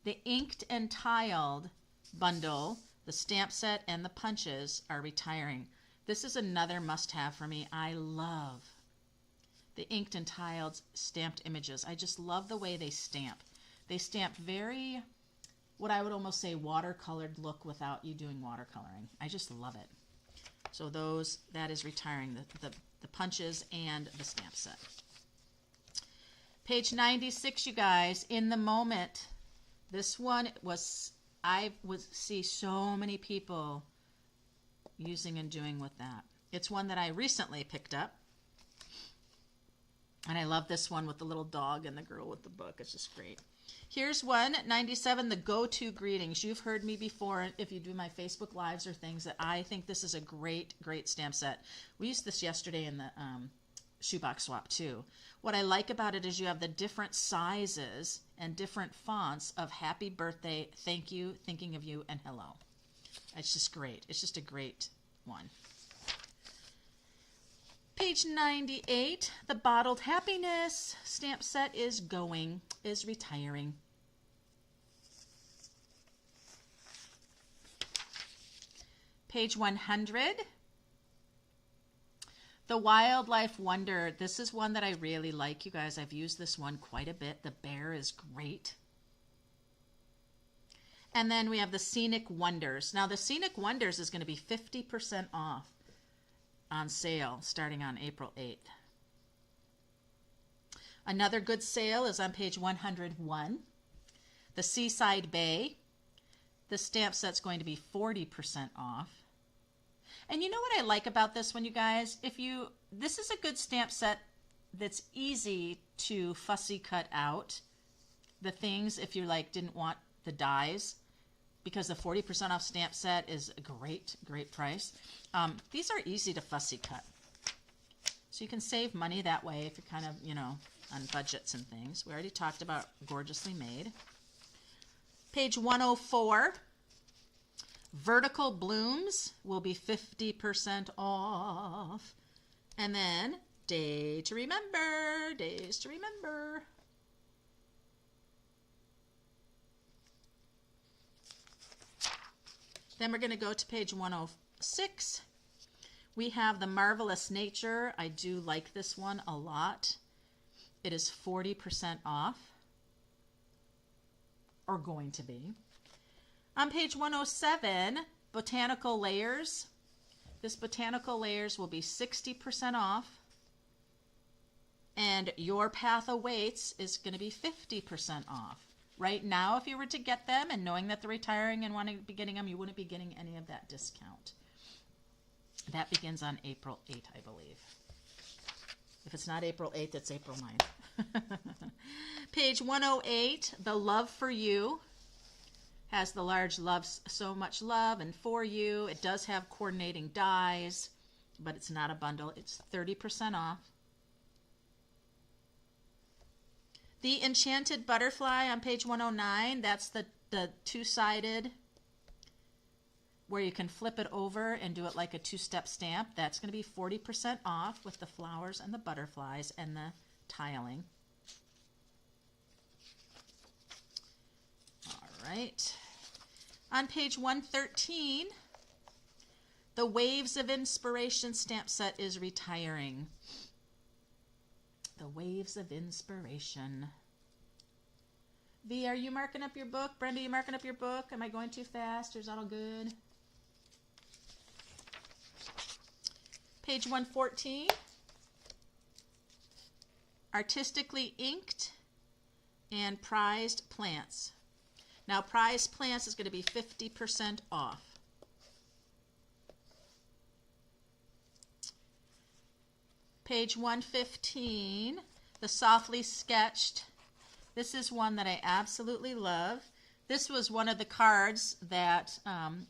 Speaker 1: the inked and tiled bundle, the stamp set and the punches are retiring. This is another must-have for me. I love the inked and tiled stamped images. I just love the way they stamp. They stamp very, what I would almost say, watercolored look without you doing watercoloring. I just love it. So that is retiring, the punches and the stamp set. Page 96, you guys, In the Moment. This one I would see so many people using and doing with that. It's one that I recently picked up. And I love this one with the little dog and the girl with the book. It's just great. Here's one, 97, the Go-To Greetings. You've heard me before if you do my Facebook Lives or things that I think this is a great, great stamp set. We used this yesterday in the shoebox swap too. What I like about it is you have the different sizes and different fonts of happy birthday, thank you, thinking of you, and hello. It's just great. It's just a great one. Page 98, the Bottled Happiness stamp set is retiring. Page 100, the Wildlife Wonder. This is one that I really like, you guys. I've used this one quite a bit. The bear is great. And then we have the Scenic Wonders. Now the Scenic Wonders is going to be 50% off on sale starting on April 8th. Another good sale is on page 101. The Seaside Bay. The stamp set's going to be 40% off. And you know what I like about this one, you guys? This is a good stamp set that's easy to fussy cut out the things if you didn't want the dies, because the 40% off stamp set is a great, great price. These are easy to fussy cut. So you can save money that way if you're kind of, on budgets and things. We already talked about Gorgeously Made. Page 104, Vertical Blooms will be 50% off. And then Days to Remember. Then we're going to go to page 106. We have the Marvelous Nature. I do like this one a lot. It is 40% off, or going to be. On page 107, Botanical Layers. This Botanical Layers will be 60% off. And Your Path Awaits is going to be 50% off. Right now, if you were to get them and knowing that they're retiring and wanting to be getting them, you wouldn't be getting any of that discount. That begins on April 8th, I believe. If it's not April 8th, it's April 9th. Page 108, The Love for You has the large Love, So Much Love, and For You. It does have coordinating dies, but it's not a bundle. It's 30% off. The Enchanted Butterfly on page 109, that's the two-sided where you can flip it over and do it like a two-step stamp. That's going to be 40% off with the flowers and the butterflies and the tiling. All right. On page 113, the Waves of Inspiration stamp set is retiring. The Waves of Inspiration. V, are you marking up your book? Brenda, are you marking up your book? Am I going too fast, or is that all good? Page 114. Artistically Inked and Prized Plants. Now, Prized Plants is going to be 50% off. Page 115, the Softly Sketched. This is one that I absolutely love. This was one of the cards that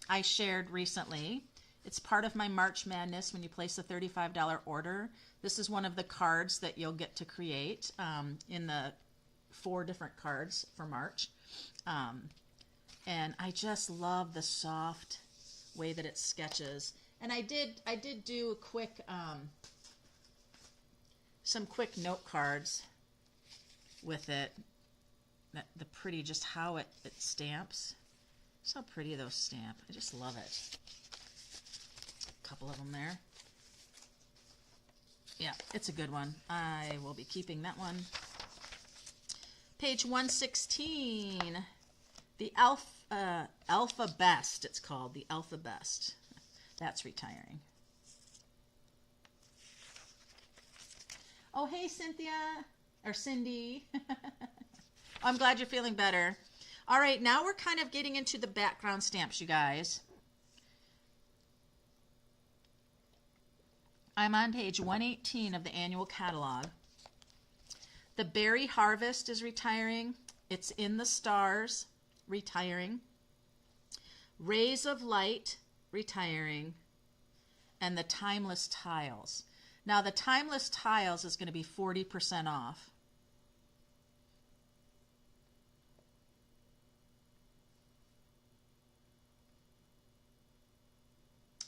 Speaker 1: I shared recently. It's part of my March Madness when you place a $35 order. This is one of the cards that you'll get to create in the 4 different cards for March. And I just love the soft way that it sketches. And I did do a quick some quick note cards with it. The pretty, just how it stamps. Just how pretty those stamp. I just love it. A couple of them there. Yeah, it's a good one. I will be keeping that one. Page 116. The Alpha Best, it's called. The Alpha Best. That's retiring. Oh, hey, Cynthia. Or Cindy. I'm glad you're feeling better. All right, now we're kind of getting into the background stamps, you guys. I'm on page 118 of the annual catalog. The Berry Harvest is retiring. It's in the Stars, retiring. Rays of Light, retiring. And the Timeless Tiles. Now, the Timeless Tiles is going to be 40% off.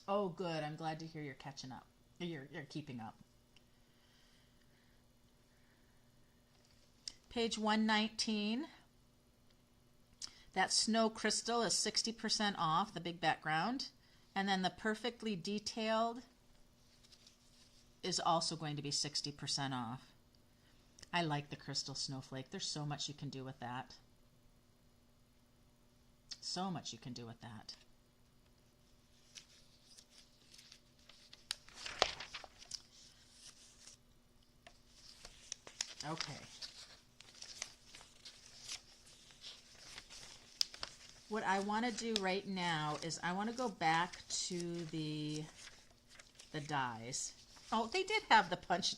Speaker 1: Oh, good. I'm glad to hear you're catching up. You're keeping up. Page 119. That Snow Crystal is 60% off, the big background. And then the Perfectly Detailed is also going to be 60% off. I like the Crystal Snowflake. There's so much you can do with that. So much you can do with that. Okay. What I want to do right now is I want to go back to the dies. Oh, they did have the punch.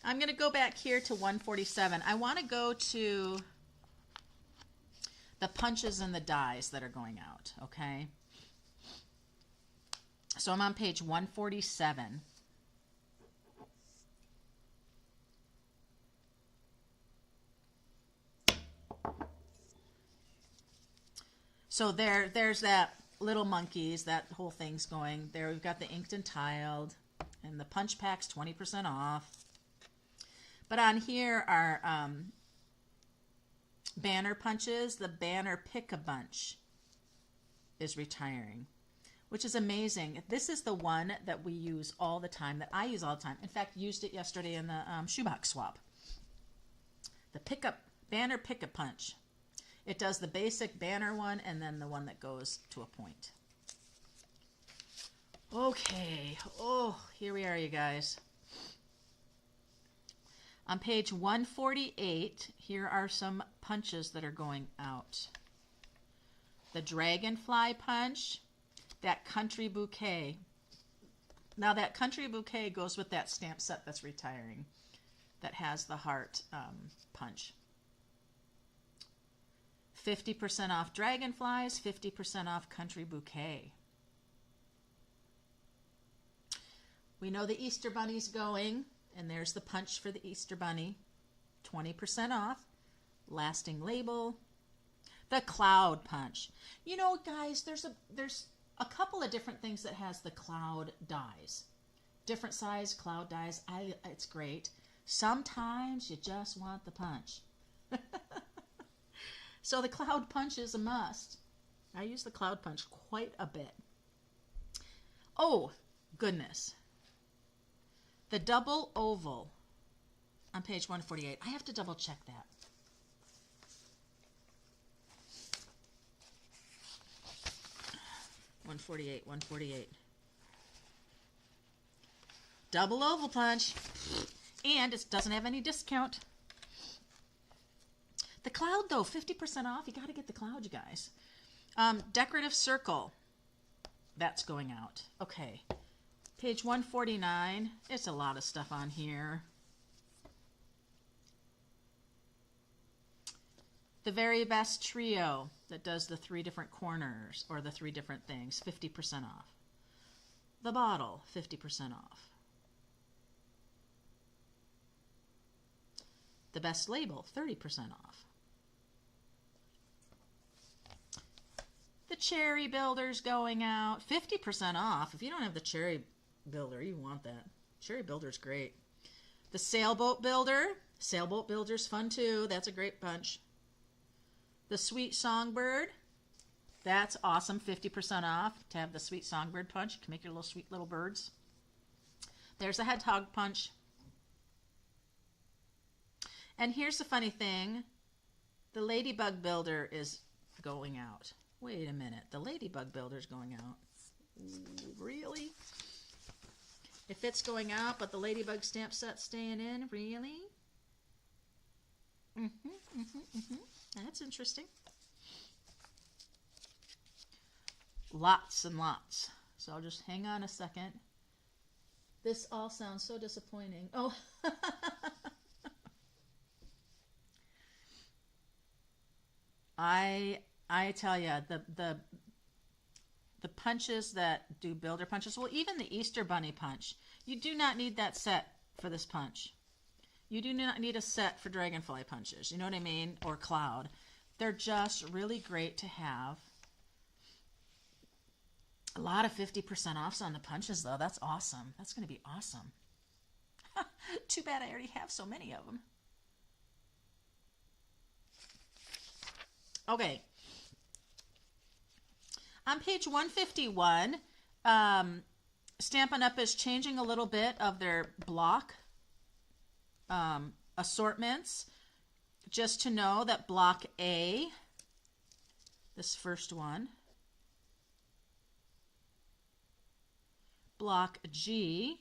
Speaker 1: I'm going to go back here to 147. I want to go to the punches and the dies that are going out, okay? So I'm on page 147. So there's that Little Monkeys, that whole thing's going. There we've got the Inked and Tiled, and the punch pack's 20% off. But on here are banner punches. The Banner Pick-a-Bunch is retiring, which is amazing. This is the one that we use all the time, that I use all the time. In fact, used it yesterday in the shoebox swap. The Banner Pick-a-Punch. It does the basic banner one and then the one that goes to a point. Okay. Oh, here we are, you guys. On page 148, here are some punches that are going out. The Dragonfly Punch, that Country Bouquet. Now, that Country Bouquet goes with that stamp set that's retiring, that has the heart punch. 50% off Dragonflies, 50% off Country Bouquet. We know the Easter Bunny's going, and there's the punch for the Easter Bunny. 20% off. Lasting Label. The Cloud Punch. You know, guys, there's a couple of different things that has the cloud dies. Different size cloud dies. It's great. Sometimes you just want the punch. So the Cloud Punch is a must. I use the Cloud Punch quite a bit. Oh, goodness. The Double Oval on page 148. I have to double check that. $148. Double Oval Punch. And it doesn't have any discount. The Cloud, though, 50% off. You got to get the Cloud, you guys. Decorative Circle. That's going out. Okay. Page 149. It's a lot of stuff on here. The Very Best Trio that does the 3 different corners or the 3 different things. 50% off. The Bottle. 50% off. The Best Label. 30% off. The Cherry Builder's going out. 50% off. If you don't have the Cherry Builder, you want that. Cherry Builder's great. The Sailboat Builder. Sailboat Builder's fun too. That's a great bunch. The Sweet Songbird. That's awesome. 50% off to have the Sweet Songbird punch. You can make your little sweet little birds. There's a Hedgehog punch. And here's the funny thing. The Ladybug Builder is going out. Wait a minute. The Ladybug Builder's going out. Really? If it's going out, but the Ladybug stamp set's staying in, really? That's interesting. Lots and lots. So I'll just hang on a second. This all sounds so disappointing. Oh. I tell you, the punches that do builder punches, well, even the Easter Bunny punch, you do not need that set for this punch. You do not need a set for Dragonfly punches. You know what I mean? Or Cloud. They're just really great to have. A lot of 50% offs on the punches, though. That's awesome. That's going to be awesome. Too bad I already have so many of them. Okay. On page 151, Stampin' Up! Is changing a little bit of their block assortments. Just to know that block A, this first one, block G,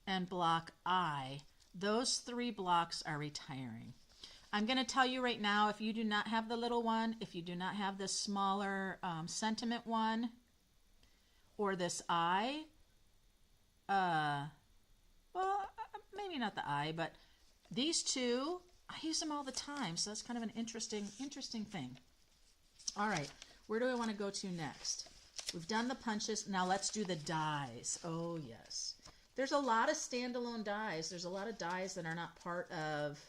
Speaker 1: and block I, those 3 blocks are retiring. I'm going to tell you right now, if you do not have the little one, if you do not have this smaller sentiment one, or this I, well, maybe not the I, but these 2, I use them all the time, so that's kind of an interesting thing. All right, where do I want to go to next? We've done the punches. Now let's do the dies. Oh, yes. There's a lot of standalone dies. There's a lot of dies that are not part of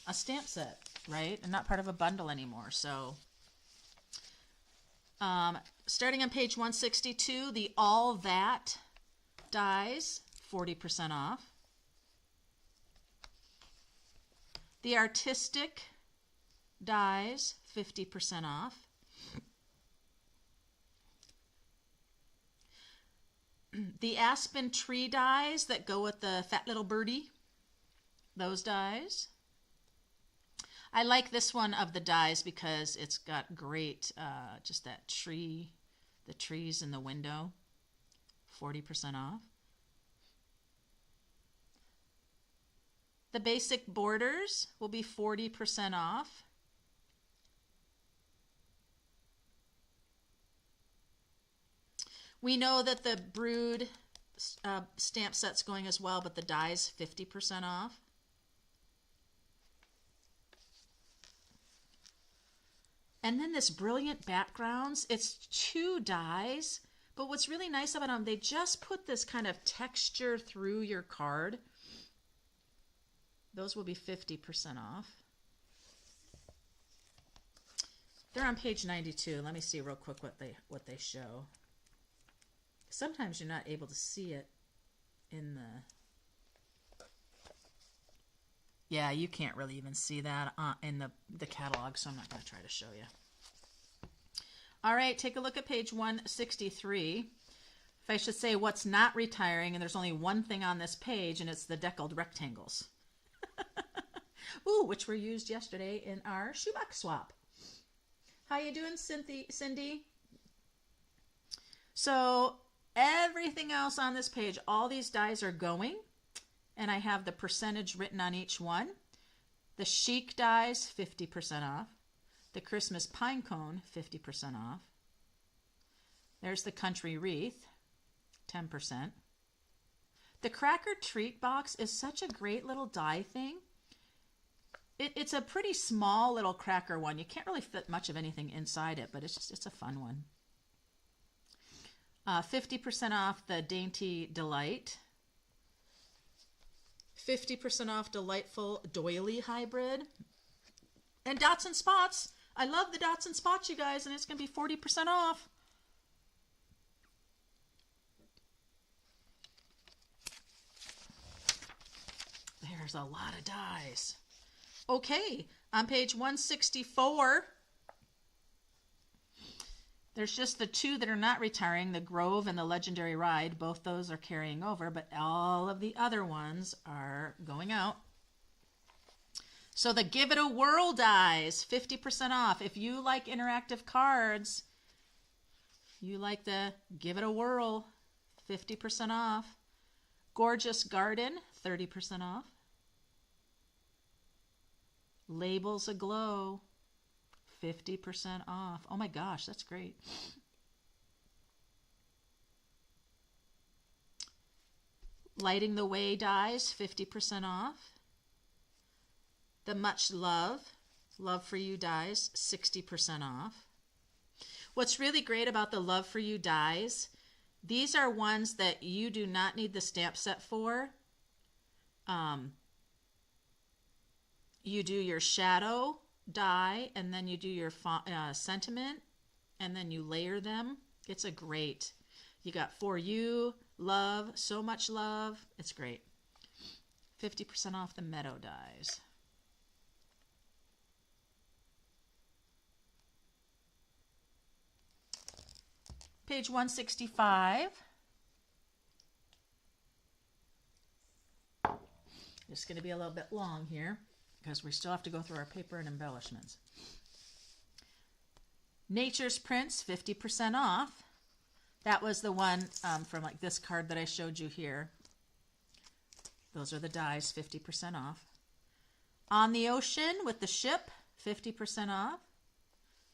Speaker 1: a stamp set, right? And not part of a bundle anymore. So starting on page 162, the All That dies, 40% off. The Artistic dies, 50% off. The Aspen Tree dies that go with the Fat Little Birdie, those dies. I like this one of the dies because it's got great, just that tree, the trees in the window, 40% off. The Basic Borders will be 40% off. We know that the Brood stamp set's going as well, but the dies 50% off. And then this Brilliant Backgrounds, it's 2 dies, but what's really nice about them, they just put this kind of texture through your card. Those will be 50% off. They're on page 92. Let me see real quick what they show. Sometimes you're not able to see it in the... Yeah, you can't really even see that in the catalog, so I'm not going to try to show you. All right, take a look at page 163. If I should say what's not retiring, and there's only one thing on this page, and it's the deckled rectangles. Ooh, which were used yesterday in our shoebox swap. How you doing, Cindy? So everything else on this page, all these dies are going, and I have the percentage written on each one. The Chic dies, 50% off. The Christmas Pine Cone, 50% off. There's the Country Wreath, 10%. The Cracker Treat Box is such a great little die thing. It's a pretty small little cracker one. You can't really fit much of anything inside it, but it's a fun one. 50% off the Dainty Delight. 50% off Delightful Doily Hybrid. And dots and spots. I love the dots and spots, you guys, and it's going to be 40% off. There's a lot of dies. Okay, on page 164, there's just the two that are not retiring, the Grove and the Legendary Ride. Both those are carrying over, but all of the other ones are going out. So the Give It a Whirl dies, 50% off. If you like interactive cards, you like the Give It a Whirl, 50% off. Gorgeous Garden, 30% off. Labels Aglow, 50% off. Oh my gosh, that's great. Lighting the Way dies, 50% off. The Much Love, Love for You dies, 60% off. What's really great about the Love for You dies, these are ones that you do not need the stamp set for. You do your shadow die, and then you do your sentiment, and then you layer them. It's a great. You got For You, Love, So Much Love. It's great. 50% off the Meadow dies. Page 165. It's going to be a little bit long here because we still have to go through our paper and embellishments. Nature's Prince, 50% off. That was the one from like this card that I showed you here. Those are the dies, 50% off. On the Ocean with the Ship, 50% off.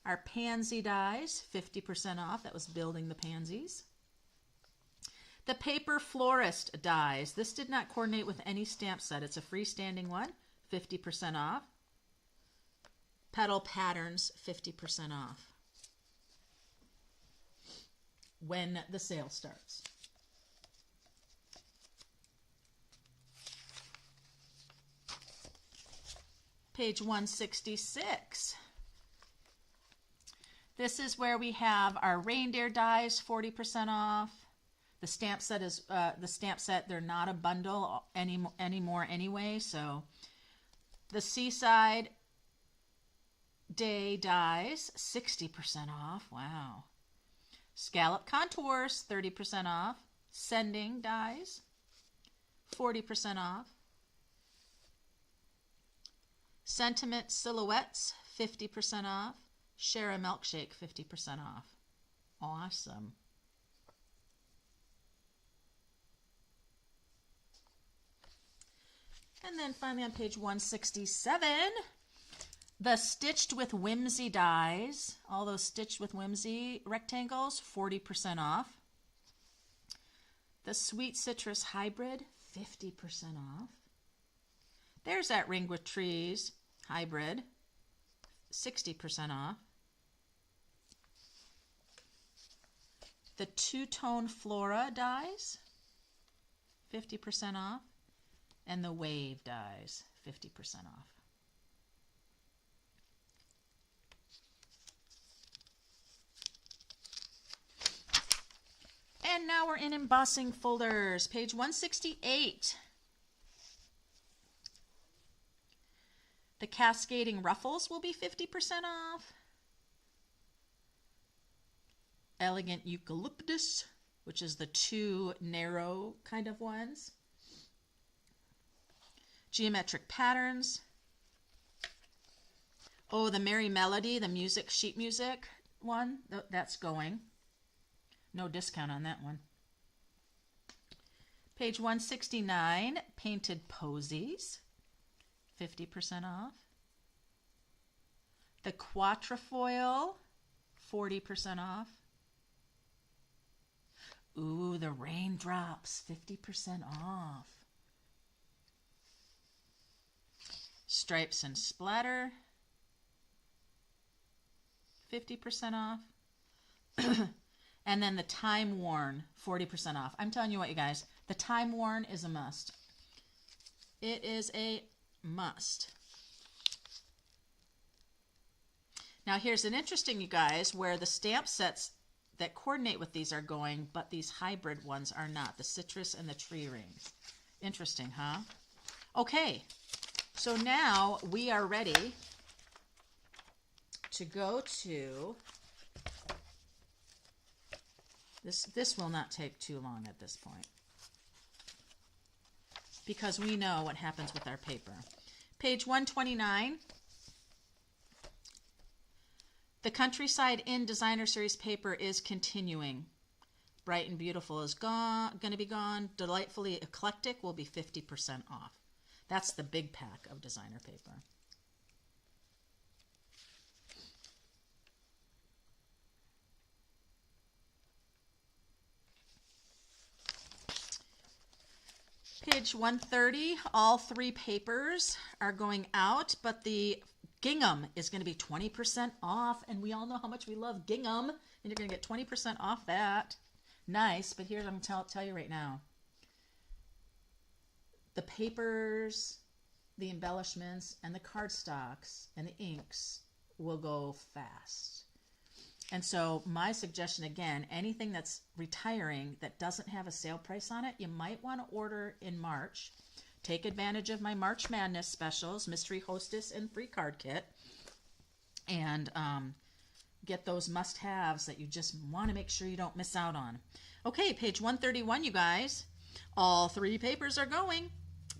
Speaker 1: Our Pansy dies, 50% off. That was building the pansies. The Paper Florist dies. This did not coordinate with any stamp set. It's a freestanding one, 50% off. Petal Patterns, 50% off. When the sale starts. Page 166. This is where we have our Reindeer dies, 40% off. The stamp set is they're not a bundle anymore anyway. So the Seaside Day dies, 60% off. Wow. Scallop Contours, 30% off. Sending dies, 40% off. Sentiment Silhouettes, 50% off. Share a Milkshake, 50% off. Awesome. And then finally on page 167, the Stitched with Whimsy dies. All those Stitched with Whimsy rectangles, 40% off. The Sweet Citrus Hybrid, 50% off. There's that Ring with Trees Hybrid, 60% off. The Two-Tone Flora dies, 50% off. And the Wave dies, 50% off. And now we're in Embossing Folders, page 168. The Cascading Ruffles will be 50% off. Elegant Eucalyptus, which is the two narrow kind of ones. Geometric Patterns. Oh, the Merry Melody, the music, sheet music one, that's going. No discount on that one. Page 169, Painted Posies, 50% off. The Quatrefoil, 40% off. Ooh, the Raindrops, 50% off. Stripes and Splatter, 50% off. And then the Time Worn, 40% off. I'm telling you what, you guys, the Time Worn is a must. It is a must. Now here's an interesting, you guys, where the stamp sets that coordinate with these are going, but these hybrid ones are not. The citrus and the tree rings. Interesting, huh? Okay, so now we are ready to go to, this will not take too long at this point, because we know what happens with our paper. Page 129. The Countryside Inn Designer Series paper is continuing. Bright and Beautiful is going to be gone. Delightfully Eclectic will be 50% off. That's the big pack of designer paper. Page 130, all 3 papers are going out, but the gingham is going to be 20% off, and we all know how much we love gingham, and you're going to get 20% off that. Nice, but here's what I'm going to tell you right now. The papers, the embellishments, and the cardstocks, and the inks will go fast. And so my suggestion, again, anything that's retiring that doesn't have a sale price on it, you might want to order in March. Take advantage of my March Madness specials, Mystery Hostess and Free Card Kit, and get those must-haves that you just want to make sure you don't miss out on. Okay, page 131, you guys. All 3 papers are going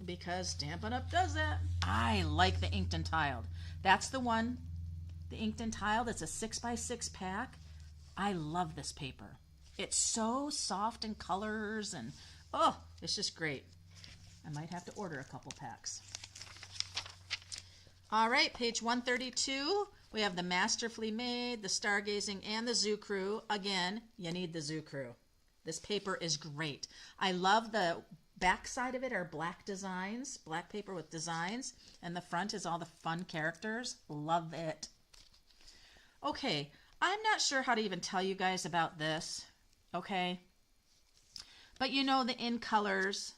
Speaker 1: because Stampin' Up! Does that. I like the inked and tiled. That's the one, the inked and tiled. It's a 6x6 pack. I love this paper. It's so soft in colors, and oh, it's just great. I might have to order a couple packs. All right, page 132. We have the Masterfully Made, the Stargazing, and the Zoo Crew. Again, you need the Zoo Crew. This paper is great. I love the back side of it are black designs, black paper with designs, and the front is all the fun characters. Love it. Okay, I'm not sure how to even tell you guys about this, okay? But you know the in colors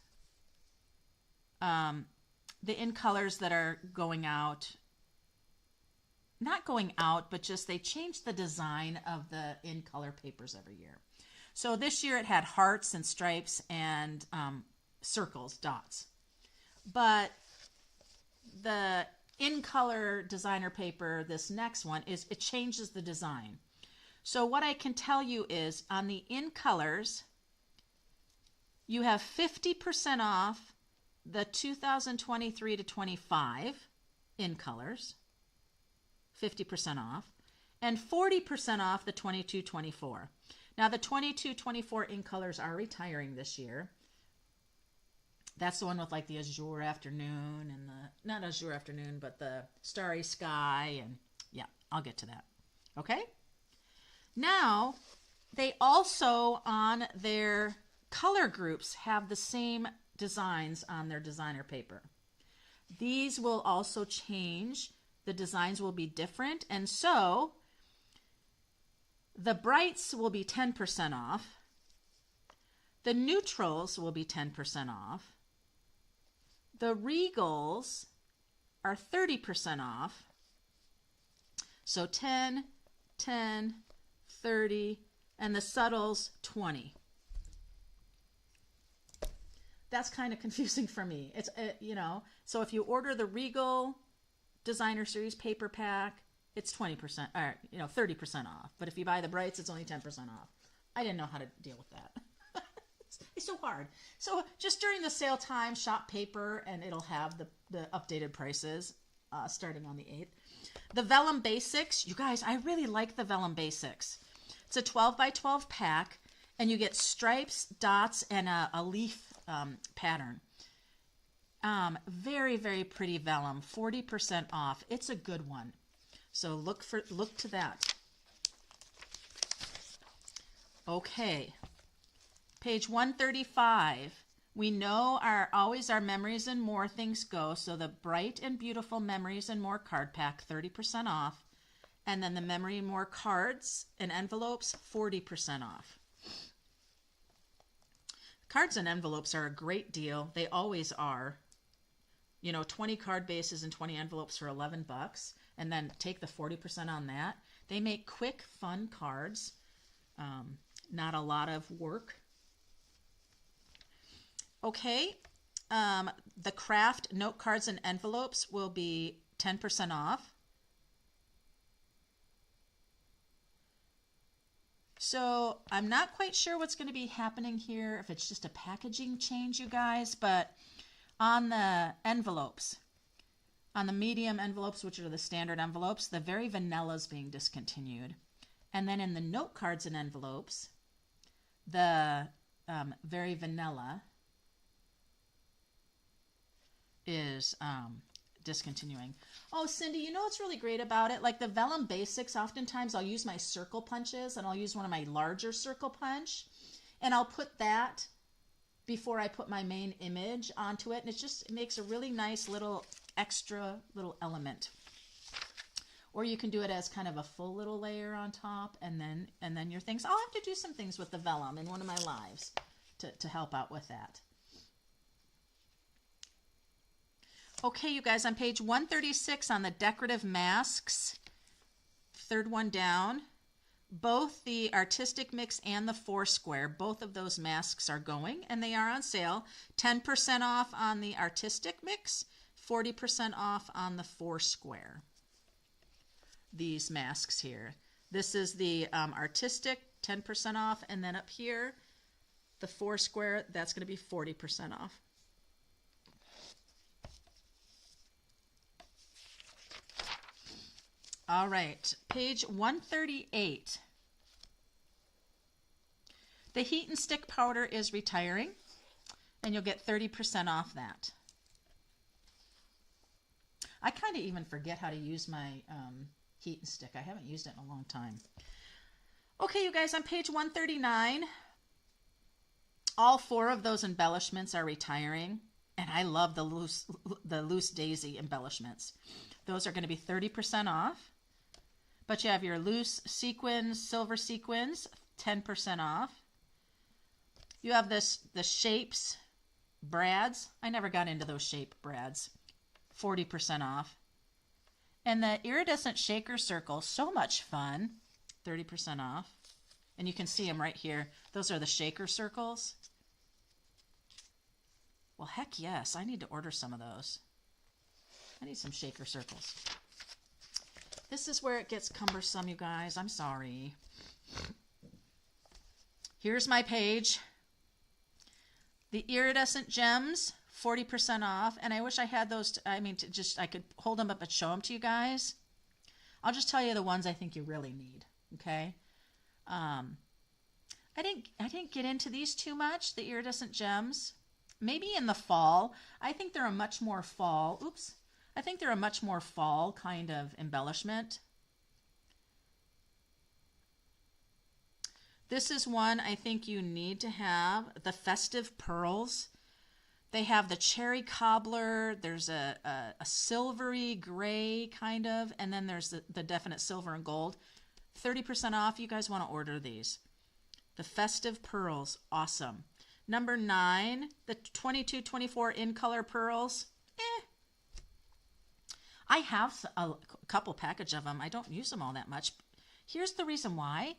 Speaker 1: that are going out, not going out, but just they change the design of the in color papers every year. So this year it had hearts and stripes and circles, dots. But the in color designer paper, this next one, is it changes the design. So what I can tell you is on the in colors, you have 50% off the 2023 to 25 in colors, 50% off, and 40% off the 22-24. Now the 22-24 in colors are retiring this year. That's the one with like the azure afternoon and the, not azure afternoon, but the starry sky, and yeah, I'll get to that. Okay? Now, they also on their color groups have the same designs on their designer paper. These will also change. The designs will be different, and so the brights will be 10% off. The neutrals will be 10% off. The regals are 30% off. So 10, 10, 30, and the subtles 20. That's kind of confusing for me. It's you know, so if you order the Regal Designer Series paper pack, it's 20%, or 30% off. But if you buy the brights, it's only 10% off. I didn't know how to deal with that. It's so hard. So just during the sale time, shop paper, and it'll have the updated prices starting on the 8th. The Vellum Basics, you guys, I really like the Vellum Basics. It's a 12 by 12 pack, and you get stripes, dots, and a leaf pattern. Very, very pretty vellum, 40% off. It's a good one. So look to that. Okay. Page 135. We know always our Memories and More things go. So the Bright and Beautiful Memories and More card pack, 30% off. And then the Memory and More cards and envelopes, 40% off. Cards and envelopes are a great deal. They always are. 20 card bases and 20 envelopes for $11, and then take the 40% on that. They make quick, fun cards. Not a lot of work. Okay, the craft note cards and envelopes will be 10% off. So I'm not quite sure what's going to be happening here, if it's just a packaging change, you guys, but on the envelopes, on the medium envelopes, which are the standard envelopes, the Very Vanilla is being discontinued. And then in the note cards and envelopes, the Very Vanilla is discontinuing. Oh, Cindy, you know what's really great about it? Like the Vellum Basics, oftentimes I'll use my circle punches, and I'll use one of my larger circle punch, and I'll put that before I put my main image onto it, and it makes a really nice little extra little element. Or you can do it as kind of a full little layer on top, and then your things. I'll have to do some things with the vellum in one of my lives to help out with that. Okay, you guys, on page 136 on the decorative masks, third one down, both the Artistic Mix and the Foursquare, both of those masks are going, and they are on sale. 10% off on the Artistic Mix, 40% off on the Foursquare. These masks here. This is the Artistic, 10% off, and then up here, the Foursquare, that's going to be 40% off. All right, page 138. The Heat and Stick powder is retiring, and you'll get 30% off that. I kind of even forget how to use my Heat and Stick. I haven't used it in a long time. Okay, you guys, on page 139, all 4 of those embellishments are retiring, and I love the loose daisy embellishments. Those are going to be 30% off. But you have your loose sequins, silver sequins, 10% off. You have the shapes, brads. I never got into those shape brads. 40% off. And the iridescent shaker circles, so much fun. 30% off. And you can see them right here. Those are the shaker circles. Well, heck yes. I need to order some of those. I need some shaker circles. This is where it gets cumbersome, you guys. I'm sorry. Here's my page. The iridescent gems, 40% off. And I wish I had those. I could hold them up and show them to you guys. I'll just tell you the ones I think you really need. Okay. I didn't get into these too much, the iridescent gems. Maybe in the fall. I think they're a much more fall. Oops. I think they're a much more fall kind of embellishment. This is one I think you need to have, the Festive Pearls. They have the cherry cobbler, there's a silvery gray kind of, and then there's the definite silver and gold. 30% off, you guys want to order these. The Festive Pearls, awesome. Number 9, the 22-24 in color pearls. I have a couple package of them. I don't use them all that much. Here's the reason why.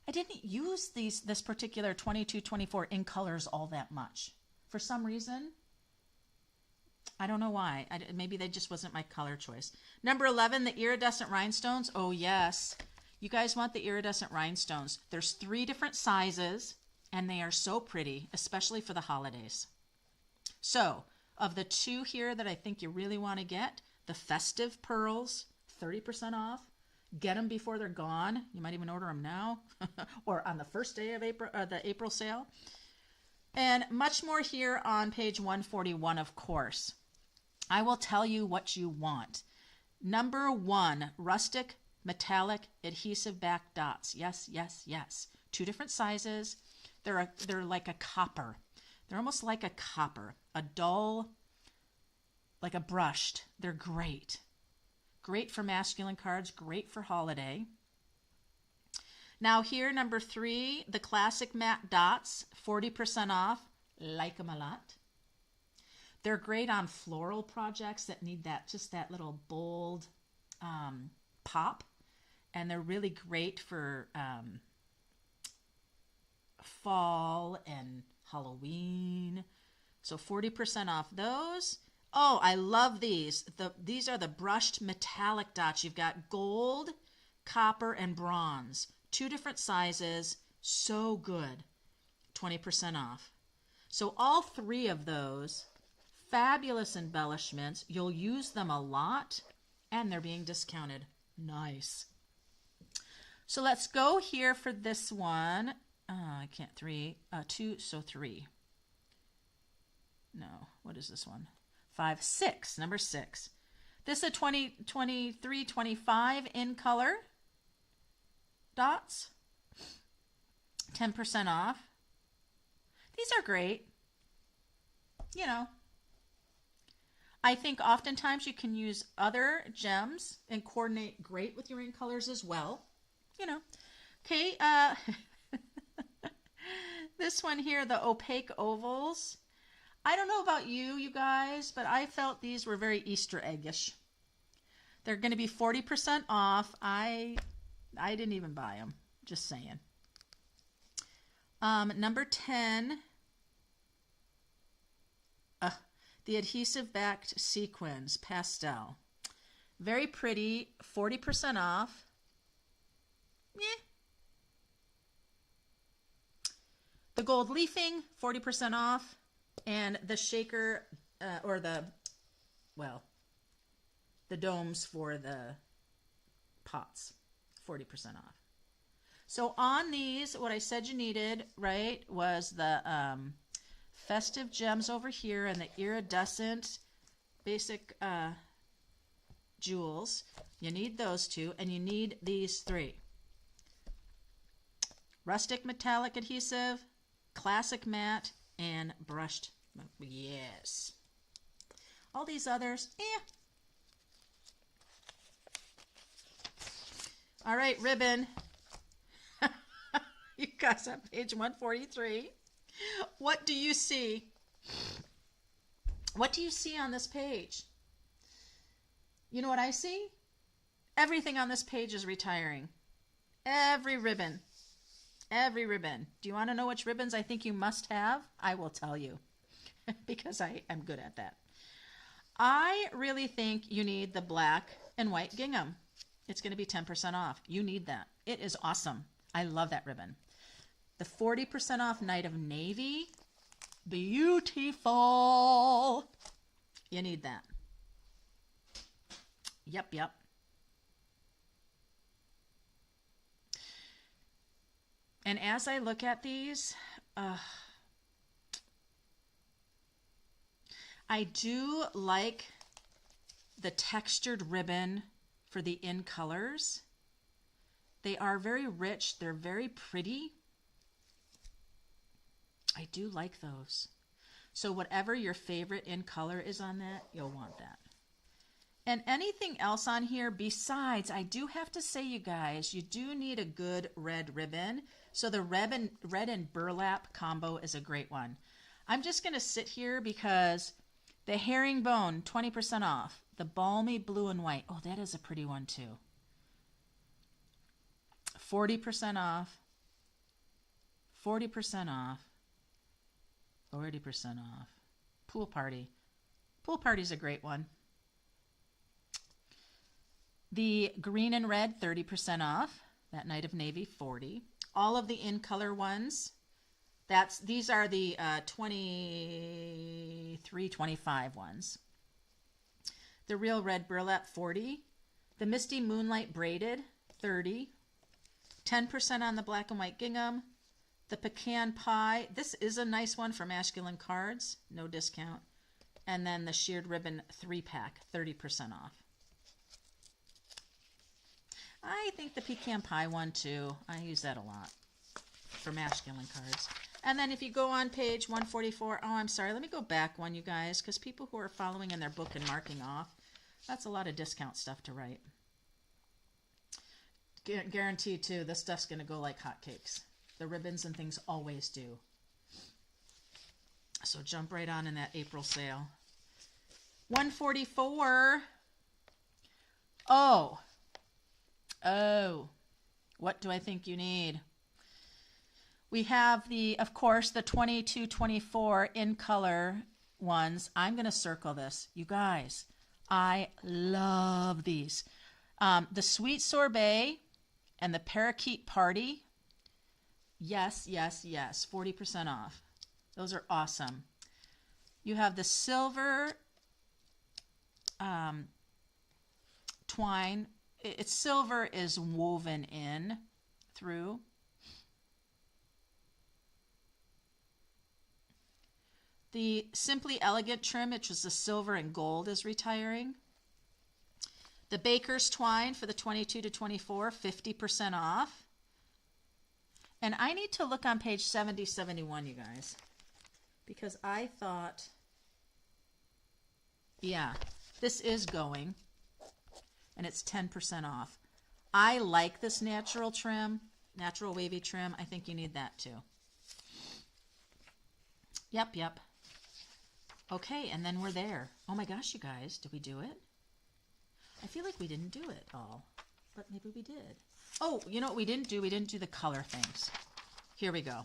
Speaker 1: I didn't use this particular 22-24 in colors all that much. For some reason, I don't know why. Maybe they just wasn't my color choice. Number 11, the iridescent rhinestones. Oh, yes. You guys want the iridescent rhinestones. There's 3 different sizes, and they are so pretty, especially for the holidays. So, of the 2 here that I think you really want to get, the Festive Pearls, 30% off. Get them before they're gone. You might even order them now or on the first day of April, the April sale. And much more here on page 141, of course. I will tell you what you want. Number 1, rustic metallic adhesive back dots. Yes, yes, yes. 2 different sizes. They're like a copper. They're almost like a copper, a dull, like a brushed. They're great. Great for masculine cards, great for holiday. Now here, number 3, the classic matte dots, 40% off. Like them a lot. They're great on floral projects that need that, just that little bold pop. And they're really great for fall and Halloween. So 40% off those. Oh, I love these. These are the brushed metallic dots. You've got gold, copper, and bronze. 2 different sizes. So good. 20% off. So all 3 of those, fabulous embellishments. You'll use them a lot, and they're being discounted. Nice. So let's go here for this one. I can't 2, so 3. No, what is this one? 5, 6, number 6. This is a 23, 25 in color dots. 10% off. These are great. You know, I think oftentimes you can use other gems and coordinate great with your in colors as well. You know. Okay, this one here, the opaque ovals. I don't know about you guys, but I felt these were very Easter eggish. They're going to be 40% off. I didn't even buy them. Just saying. Number 10, the adhesive backed sequins pastel. Very pretty, 40% off. Yeah. The gold leafing, 40% off. And the shaker, or the domes for the pots, 40% off. So on these, what I said you needed, right, was the festive gems over here and the iridescent basic jewels. You need those 2, and you need these 3. Rustic metallic adhesive, classic matte, and brushed. Yes. All these others, All right, ribbon. You guys on page 143. What do you see? What do you see on this page? You know what I see? Everything on this page is retiring. Every ribbon. Every ribbon. Do you want to know which ribbons I think you must have? I will tell you because I am good at that. I really think you need the black and white gingham. It's going to be 10% off. You need that. It is awesome. I love that ribbon. The 40% off Night of Navy. Beautiful. You need that. Yep. And as I look at these, I do like the textured ribbon for the in colors. They are very rich. They're very pretty. I do like those. So whatever your favorite in color is on that, you'll want that. And anything else on here besides, I do have to say, you guys, you do need a good red ribbon. So the red and burlap combo is a great one. I'm just going to sit here because the herringbone, 20% off. The balmy blue and white. Oh, that is a pretty one too. 40% off. 40% off. 40% off. Pool party. Pool party's a great one. The green and red, 30% off. That Night of Navy, 40. All of the in-color ones, these are the 23, 25 ones. The real red burlap, 40. The Misty Moonlight braided, 30. 10% on the black and white gingham. The pecan pie, this is a nice one for masculine cards, no discount. And then the sheared ribbon 3-pack, 30% off. I think the pecan pie one too. I use that a lot for masculine cards. And then if you go on page 144, oh, I'm sorry, let me go back one, you guys, because people who are following in their book and marking off, that's a lot of discount stuff to write. Guaranteed too, this stuff's going to go like hotcakes. The ribbons and things always do. So jump right on in that April sale. $144. Oh, what do I think you need? We have of course, the 22-24 in color ones. I'm going to circle this. You guys, I love these. The Sweet Sorbet and the Parakeet Party. Yes, 40% off. Those are awesome. You have the silver twine. It's silver is woven in through. The Simply Elegant trim, which is the silver and gold, is retiring. The Baker's Twine for the 22-24, 50% off. And I need to look on page 70, 71, you guys, because I thought, yeah, this is going, and it's 10% off. I like this natural trim, natural wavy trim. I think you need that too. Yep. Okay, and then we're there. Oh my gosh, you guys, did we do it? I feel like we didn't do it all, but maybe we did. Oh, you know what we didn't do? We didn't do the color things. Here we go.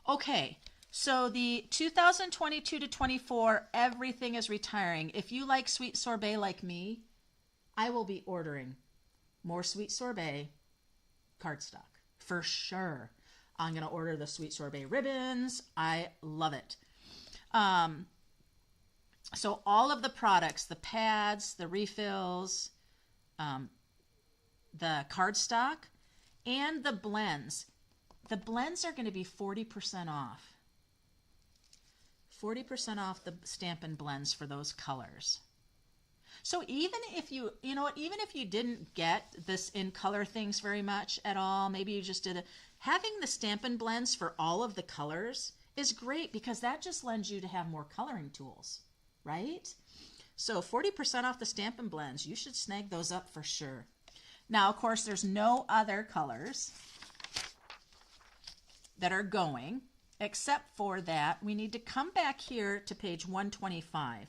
Speaker 1: Okay, so the 2022-24, everything is retiring. If you like Sweet Sorbet like me, I will be ordering more Sweet Sorbet cardstock for sure. I'm going to order the Sweet Sorbet ribbons. I love it. So all of the products, the pads, the refills, the cardstock, and the blends. The blends are going to be 40% off. 40% off the Stampin' blends for those colors. So even if you know what, even if you didn't get this in color things very much at all, maybe you just did having the Stampin' blends for all of the colors is great, because that just lends you to have more coloring tools, right? So 40% off the Stampin' blends. You should snag those up for sure. Now, of course, there's no other colors that are going, except for that we need to come back here to page 125,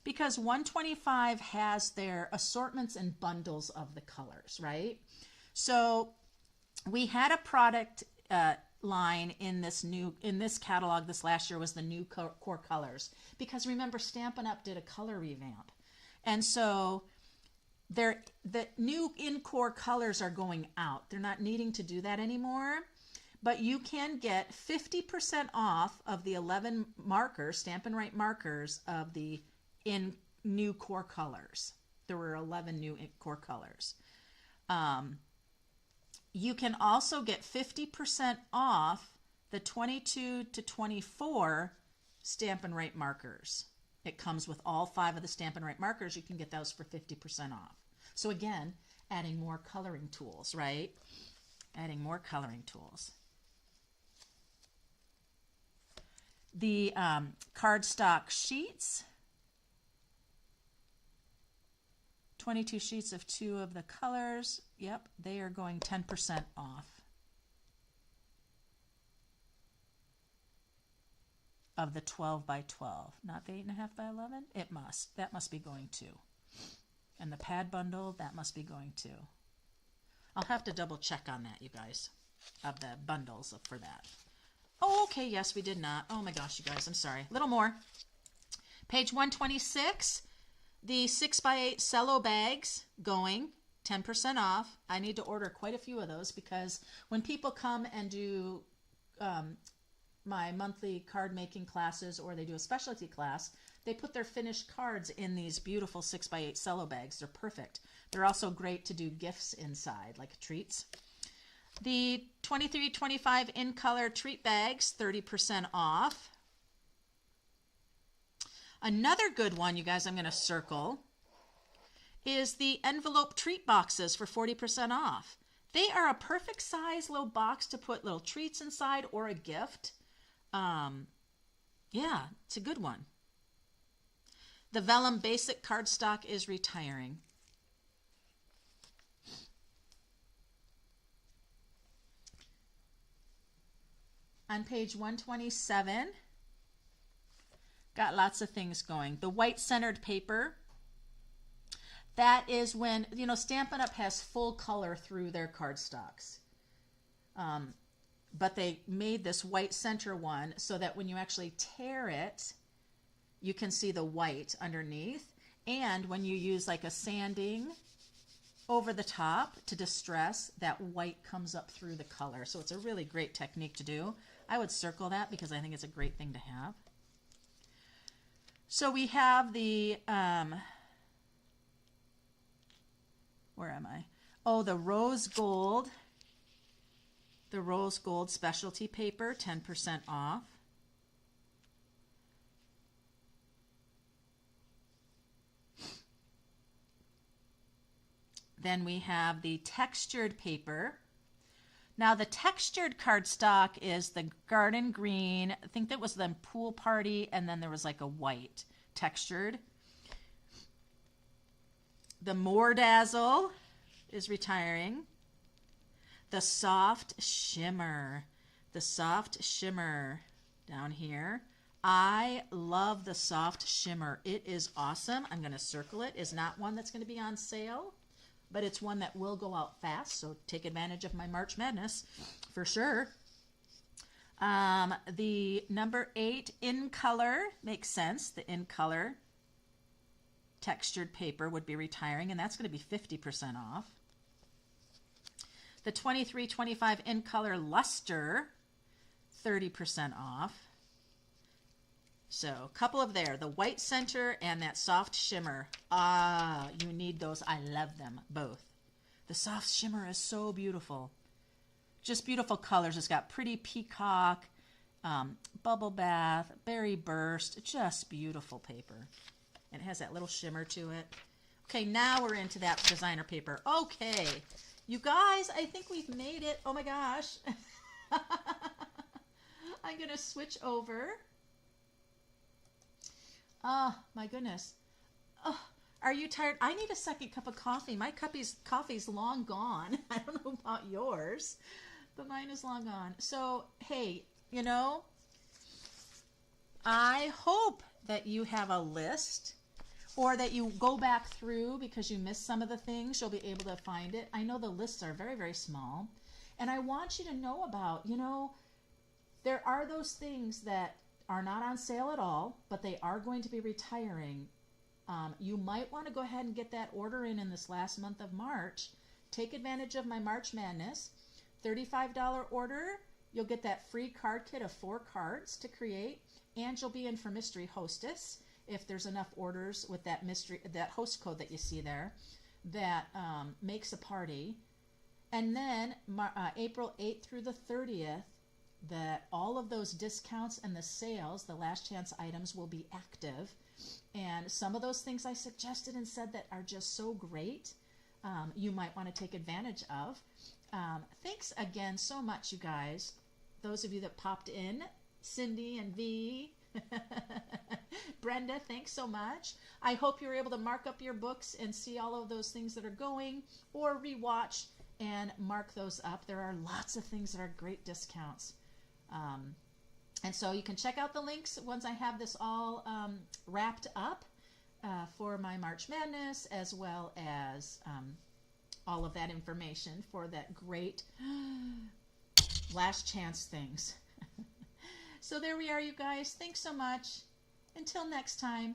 Speaker 1: because 125 has their assortments and bundles of the colors, right? So we had a product line in this catalog this last year was the new core colors, because remember, Stampin' Up! Did a color revamp, and so the new in-core colors are going out. They're not needing to do that anymore, but you can get 50% off of the 11 markers, Stampin' Right markers, of the in new core colors. There were 11 new core colors. You can also get 50% off the 22-24 Stampin' Right markers. It comes with all 5 of the Stampin' Right markers. You can get those for 50% off. So again, adding more coloring tools, right? Adding more coloring tools. The cardstock sheets, 22 sheets of 2 of the colors. Yep, they are going 10% off of the 12 by 12. Not the 8.5 by 11? It must. That must be going too. And the pad bundle, that must be going too. I'll have to double check on that, you guys, of the bundles for that. Oh, okay, yes, we did not. Oh my gosh, you guys, I'm sorry. A little more. Page 126, the 6x8 cello bags going 10% off. I need to order quite a few of those, because when people come and do my monthly card making classes, or they do a specialty class, they put their finished cards in these beautiful 6x8 cello bags. They're perfect. They're also great to do gifts inside, like treats. The 23-25 in color treat bags, 30% off. Another good one, you guys, I'm going to circle, is the envelope treat boxes for 40% off. They are a perfect size little box to put little treats inside or a gift. Yeah, it's a good one. The Vellum Basic cardstock is retiring. On page 127, Got lots of things going. The white centered paper, that is when, you know, Stampin' Up! Has full color through their cardstocks. But they made this white center one so that when you actually tear it, you can see the white underneath. And when you use like a sanding over the top to distress, that white comes up through the color. So it's a really great technique to do. I would circle that because I think it's a great thing to have. So we have the, where am I? Oh, the rose gold. The rose gold specialty paper, 10% off. Then we have the textured paper. Now the textured cardstock is the garden green. I think that was the pool party, and then there was like a white textured. The More Dazzle is retiring. The soft shimmer. The soft shimmer down here. I love the soft shimmer. It is awesome. I'm going to circle it. It's not one that's going to be on sale, but it's one that will go out fast, so take advantage of my March Madness for sure. The number 8 in color makes sense. The in color textured paper would be retiring, and that's going to be 50% off. The 23-25 in color luster, 30% off. So a couple of there, the white center and that soft shimmer. Ah, you need those. I love them both. The soft shimmer is so beautiful. Just beautiful colors. It's got pretty peacock, bubble bath, berry burst. Just beautiful paper. And it has that little shimmer to it. Okay, now we're into that designer paper. Okay, you guys, I think we've made it. Oh my gosh. I'm going to switch over. Oh, my goodness. Oh, are you tired? I need a second cup of coffee. My coffee's long gone. I don't know about yours, but mine is long gone. So, hey, you know, I hope that you have a list or that you go back through because you missed some of the things. You'll be able to find it. I know the lists are very, very small. And I want you to know about, you know, there are those things that are not on sale at all, but they are going to be retiring. You might want to go ahead and get that order in this last month of March. Take advantage of my March Madness. $35 order, you'll get that free card kit of 4 cards to create, and you'll be in for Mystery Hostess if there's enough orders with that host code that you see there that makes a party. And then April 8th through the 30th, that all of those discounts and the sales, the last chance items, will be active. And some of those things I suggested and said that are just so great, you might want to take advantage of. Thanks again so much, you guys. Those of you that popped in, Cindy and V, Brenda, thanks so much. I hope you're able to mark up your books and see all of those things that are going, or rewatch and mark those up. There are lots of things that are great discounts. And so you can check out the links once I have this all wrapped up for my March Madness, as well as all of that information for that great last chance things. So there we are, you guys. Thanks so much. Until next time.